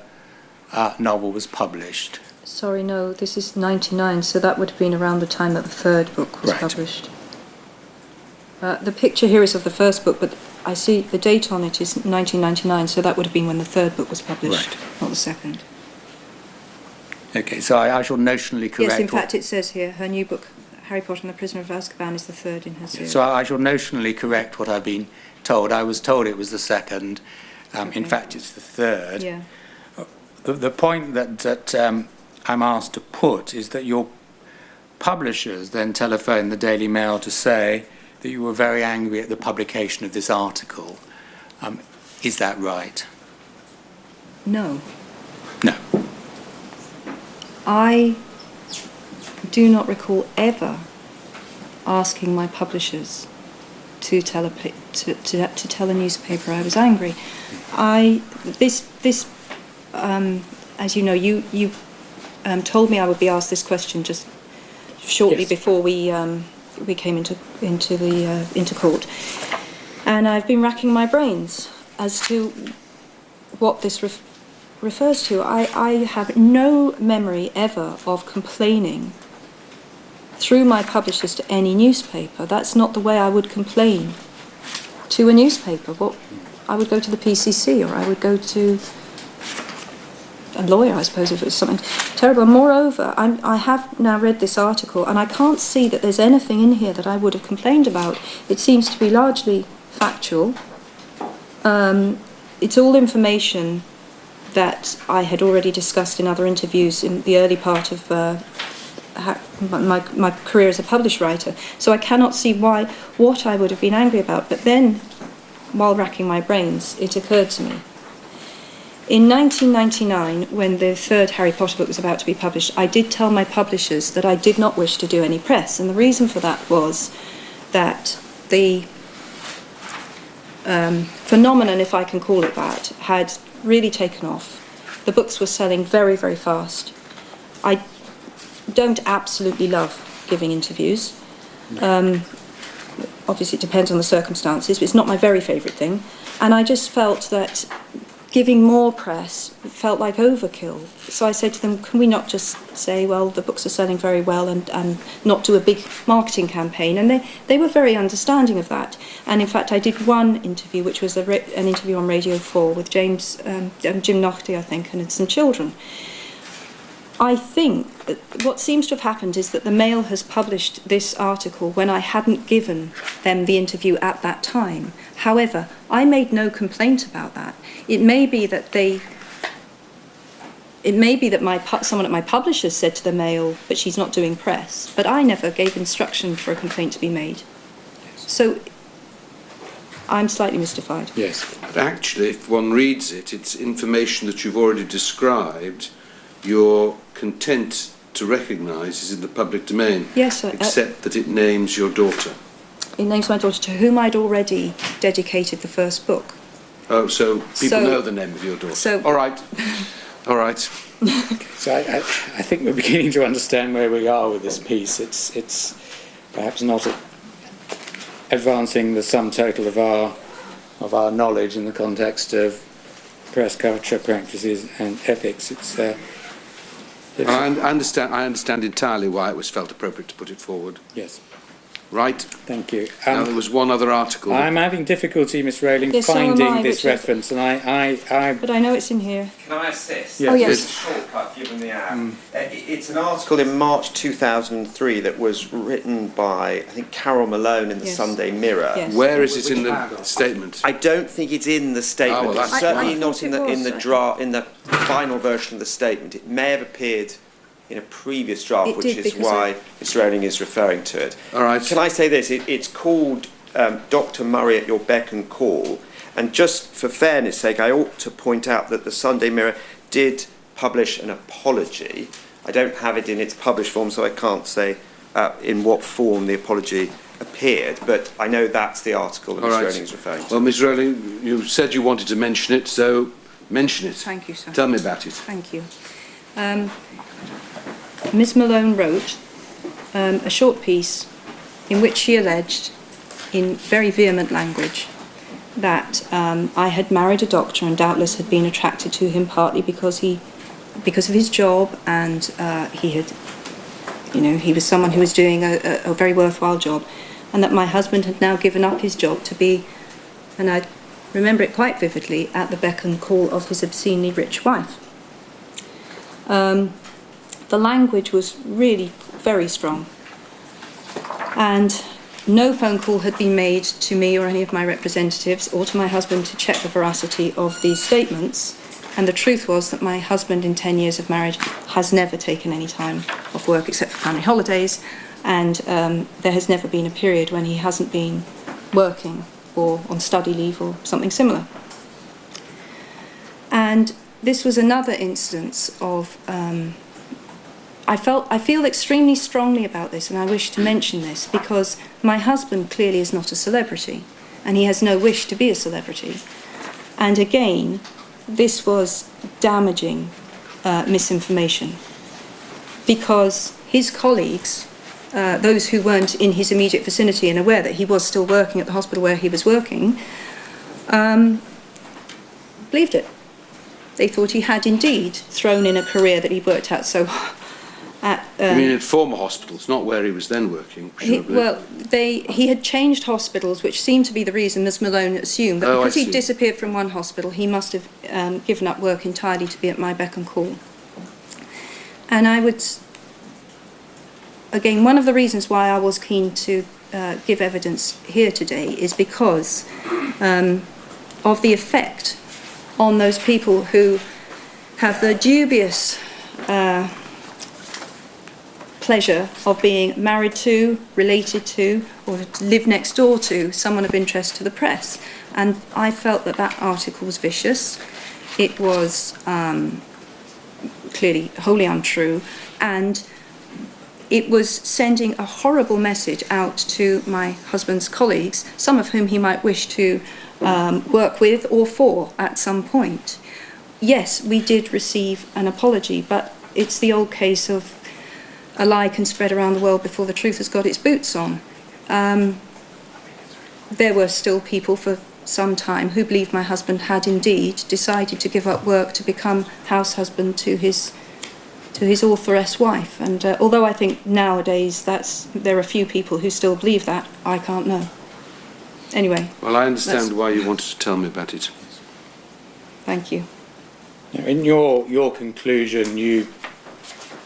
novel was published. Sorry, no, this is 99, so that would have been around the time that the third book was Right. published. The picture here is of the first book, but I see the date on it is 1999, so that would have been when the third book was published, Right. not the second. Okay, so I shall notionally correct... Yes, in fact, it says here, her new book, Harry Potter and the Prisoner of Azkaban, is the third in her series. So I shall notionally correct what I've been told. I was told it was the second. In Okay. fact, it's the third. Yeah. The point that I'm asked to put is that your publishers then telephoned the Daily Mail to say that you were very angry at the publication of this article. Is that right? No. No. I do not recall ever asking my publishers to tell a newspaper I was angry. As you know, you told me I would be asked this question just shortly Yes. before we came into court, and I've been racking my brains as to what this refers to. I have no memory ever of complaining through my publishers to any newspaper. That's not the way I would complain to a newspaper. I would go to the PCC, or I would go to a lawyer, I suppose, if it was something terrible. Moreover, I have now read this article, and I can't see that there's anything in here that I would have complained about. It seems to be largely factual. It's all information that I had already discussed in other interviews in the early part of my career as a published writer. So I cannot see what I would have been angry about. But then while racking my brains, it occurred to me. In 1999, when the third Harry Potter book was about to be published, I did tell my publishers that I did not wish to do any press, and the reason for that was that the phenomenon, if I can call it that, had really taken off. The books were selling very, very fast. I don't absolutely love giving interviews. Obviously, it depends on the circumstances, but it's not my very favourite thing. And I just felt that giving more press felt like overkill. So I said to them, can we not just say, well, the books are selling very well and not do a big marketing campaign? And they were very understanding of that. And in fact, I did one interview, which was an interview on Radio 4 with Jim Naughty, I think, and some children. I think that what seems to have happened is that the Mail has published this article when I hadn't given them the interview at that time. However, I made no complaint about that. It may be that someone at my publisher said to the Mail, but she's not doing press. But I never gave instruction for a complaint to be made. So I'm slightly mystified. Yes. But actually, if one reads it, it's information that you've already described. You're content to recognise is in the public domain. Yes, sir. Except that it names your daughter. It names my daughter, to whom I'd already dedicated the first book. Oh, so people know the name of your daughter. All right. All right. So I think we're beginning to understand where we are with this piece. It's perhaps not advancing the sum total of our knowledge in the context of press culture practices and ethics. I understand entirely why it was felt appropriate to put it forward. Yes. Right. Thank you. Now there was one other article. I'm having difficulty, Miss Rowling, Yes, finding this reference, and I. But I know it's in here. Can I assist? Yes. Oh, yes. It's a shortcut given the ad. It's an article in March 2003 that was written by, I think, Carol Malone in the Yes. Sunday Mirror. Yes. Where is it in the statement? I don't think it's in the statement. Oh, well, that's It's certainly fine. not in I thought it was, in the final version of the statement. It may have appeared in a previous draft, It which did, is because why Mr. Rowling is referring to it. All right. Can I say this? It's called Dr. Murray at Your Beck and Call. And just for fairness' sake, I ought to point out that the Sunday Mirror did publish an apology. I don't have it in its published form, so I can't say in what form the apology appeared, but I know that's the article that Ms. Rowling is referring to. Well, Ms. Rowling, you said you wanted to mention it, so mention it. Thank you, sir. Tell me about it. Thank you. Ms. Malone wrote a short piece in which she alleged, in very vehement language, that I had married a doctor and doubtless had been attracted to him partly because of his job, and he was someone who was doing a very worthwhile job, and that my husband had now given up his job to be, and I remember it quite vividly, at the beck and call of his obscenely rich wife. The language was really very strong, and no phone call had been made to me or any of my representatives or to my husband to check the veracity of these statements, and the truth was that my husband, in 10 years of marriage, has never taken any time off work except for family holidays, and there has never been a period when he hasn't been working or on study leave or something similar. And this was another instance of I feel extremely strongly about this, and I wish to mention this because my husband clearly is not a celebrity, and he has no wish to be a celebrity. And again, this was damaging misinformation, because his colleagues, those who weren't in his immediate vicinity and aware that he was still working at the hospital where he was working, believed it. They thought he had indeed thrown in a career that he worked at so. You mean at former hospitals, not where he was then working, presumably? He had changed hospitals, which seemed to be the reason Ms. Malone assumed that because he disappeared from one hospital, he must have given up work entirely to be at my beck and call. And I would, again, one of the reasons why I was keen to give evidence here today is because of the effect on those people who have the dubious pleasure of being married to, related to, or live next door to someone of interest to the press. And I felt that that article was vicious. It was clearly wholly untrue, and it was sending a horrible message out to my husband's colleagues, some of whom he might wish to work with or for at some point. Yes, we did receive an apology, but it's the old case of a lie can spread around the world before the truth has got its boots on. There were still people for some time who believed my husband had indeed decided to give up work to become house husband to his authoress wife. And although I think nowadays there are few people who still believe that, I can't know. Anyway. Well, I understand why you wanted to tell me about it. Thank you. Now, in your conclusion, you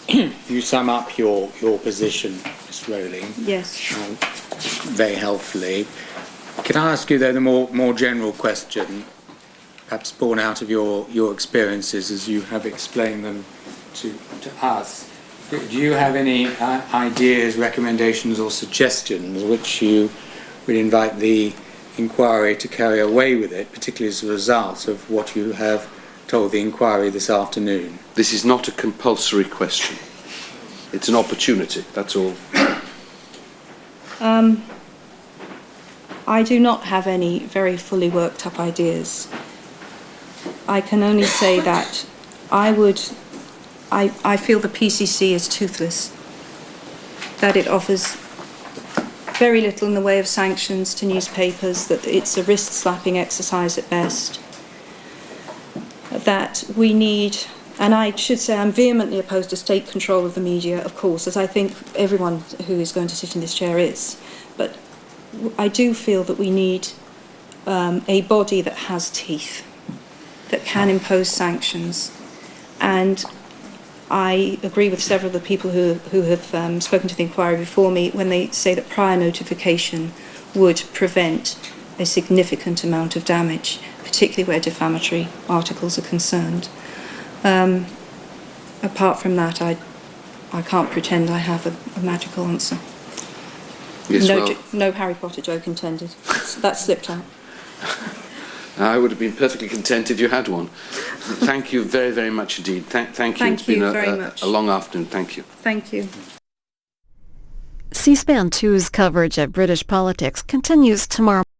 you sum up your position, Ms. Rowling. Yes. Very helpfully. Can I ask you then a more general question, perhaps born out of your experiences as you have explained them to us? Do you have any ideas, recommendations or suggestions which you would invite the inquiry to carry away with it, particularly as a result of what you have told the inquiry this afternoon? This is not a compulsory question. It's an opportunity, that's all. I do not have any very fully worked up ideas. I can only say that I feel the PCC is toothless, that it offers very little in the way of sanctions to newspapers, that it's a wrist-slapping exercise at best, that we need, and I should say I'm vehemently opposed to state control of the media, of course, as I think everyone who is going to sit in this chair is, but I do feel that we need a body that has teeth, that can impose sanctions. And I agree with several of the people who have spoken to the inquiry before me when they say that prior notification would prevent a significant amount of damage, particularly where defamatory articles are concerned. Apart from that, I can't pretend I have a magical answer. Yes, No Harry Potter joke intended. That slipped out. I would have been perfectly content if you had one. Thank you very, very much indeed. Thank you. It's been a long afternoon. Thank you. Thank you. C-SPAN 2's coverage of British politics continues tomorrow.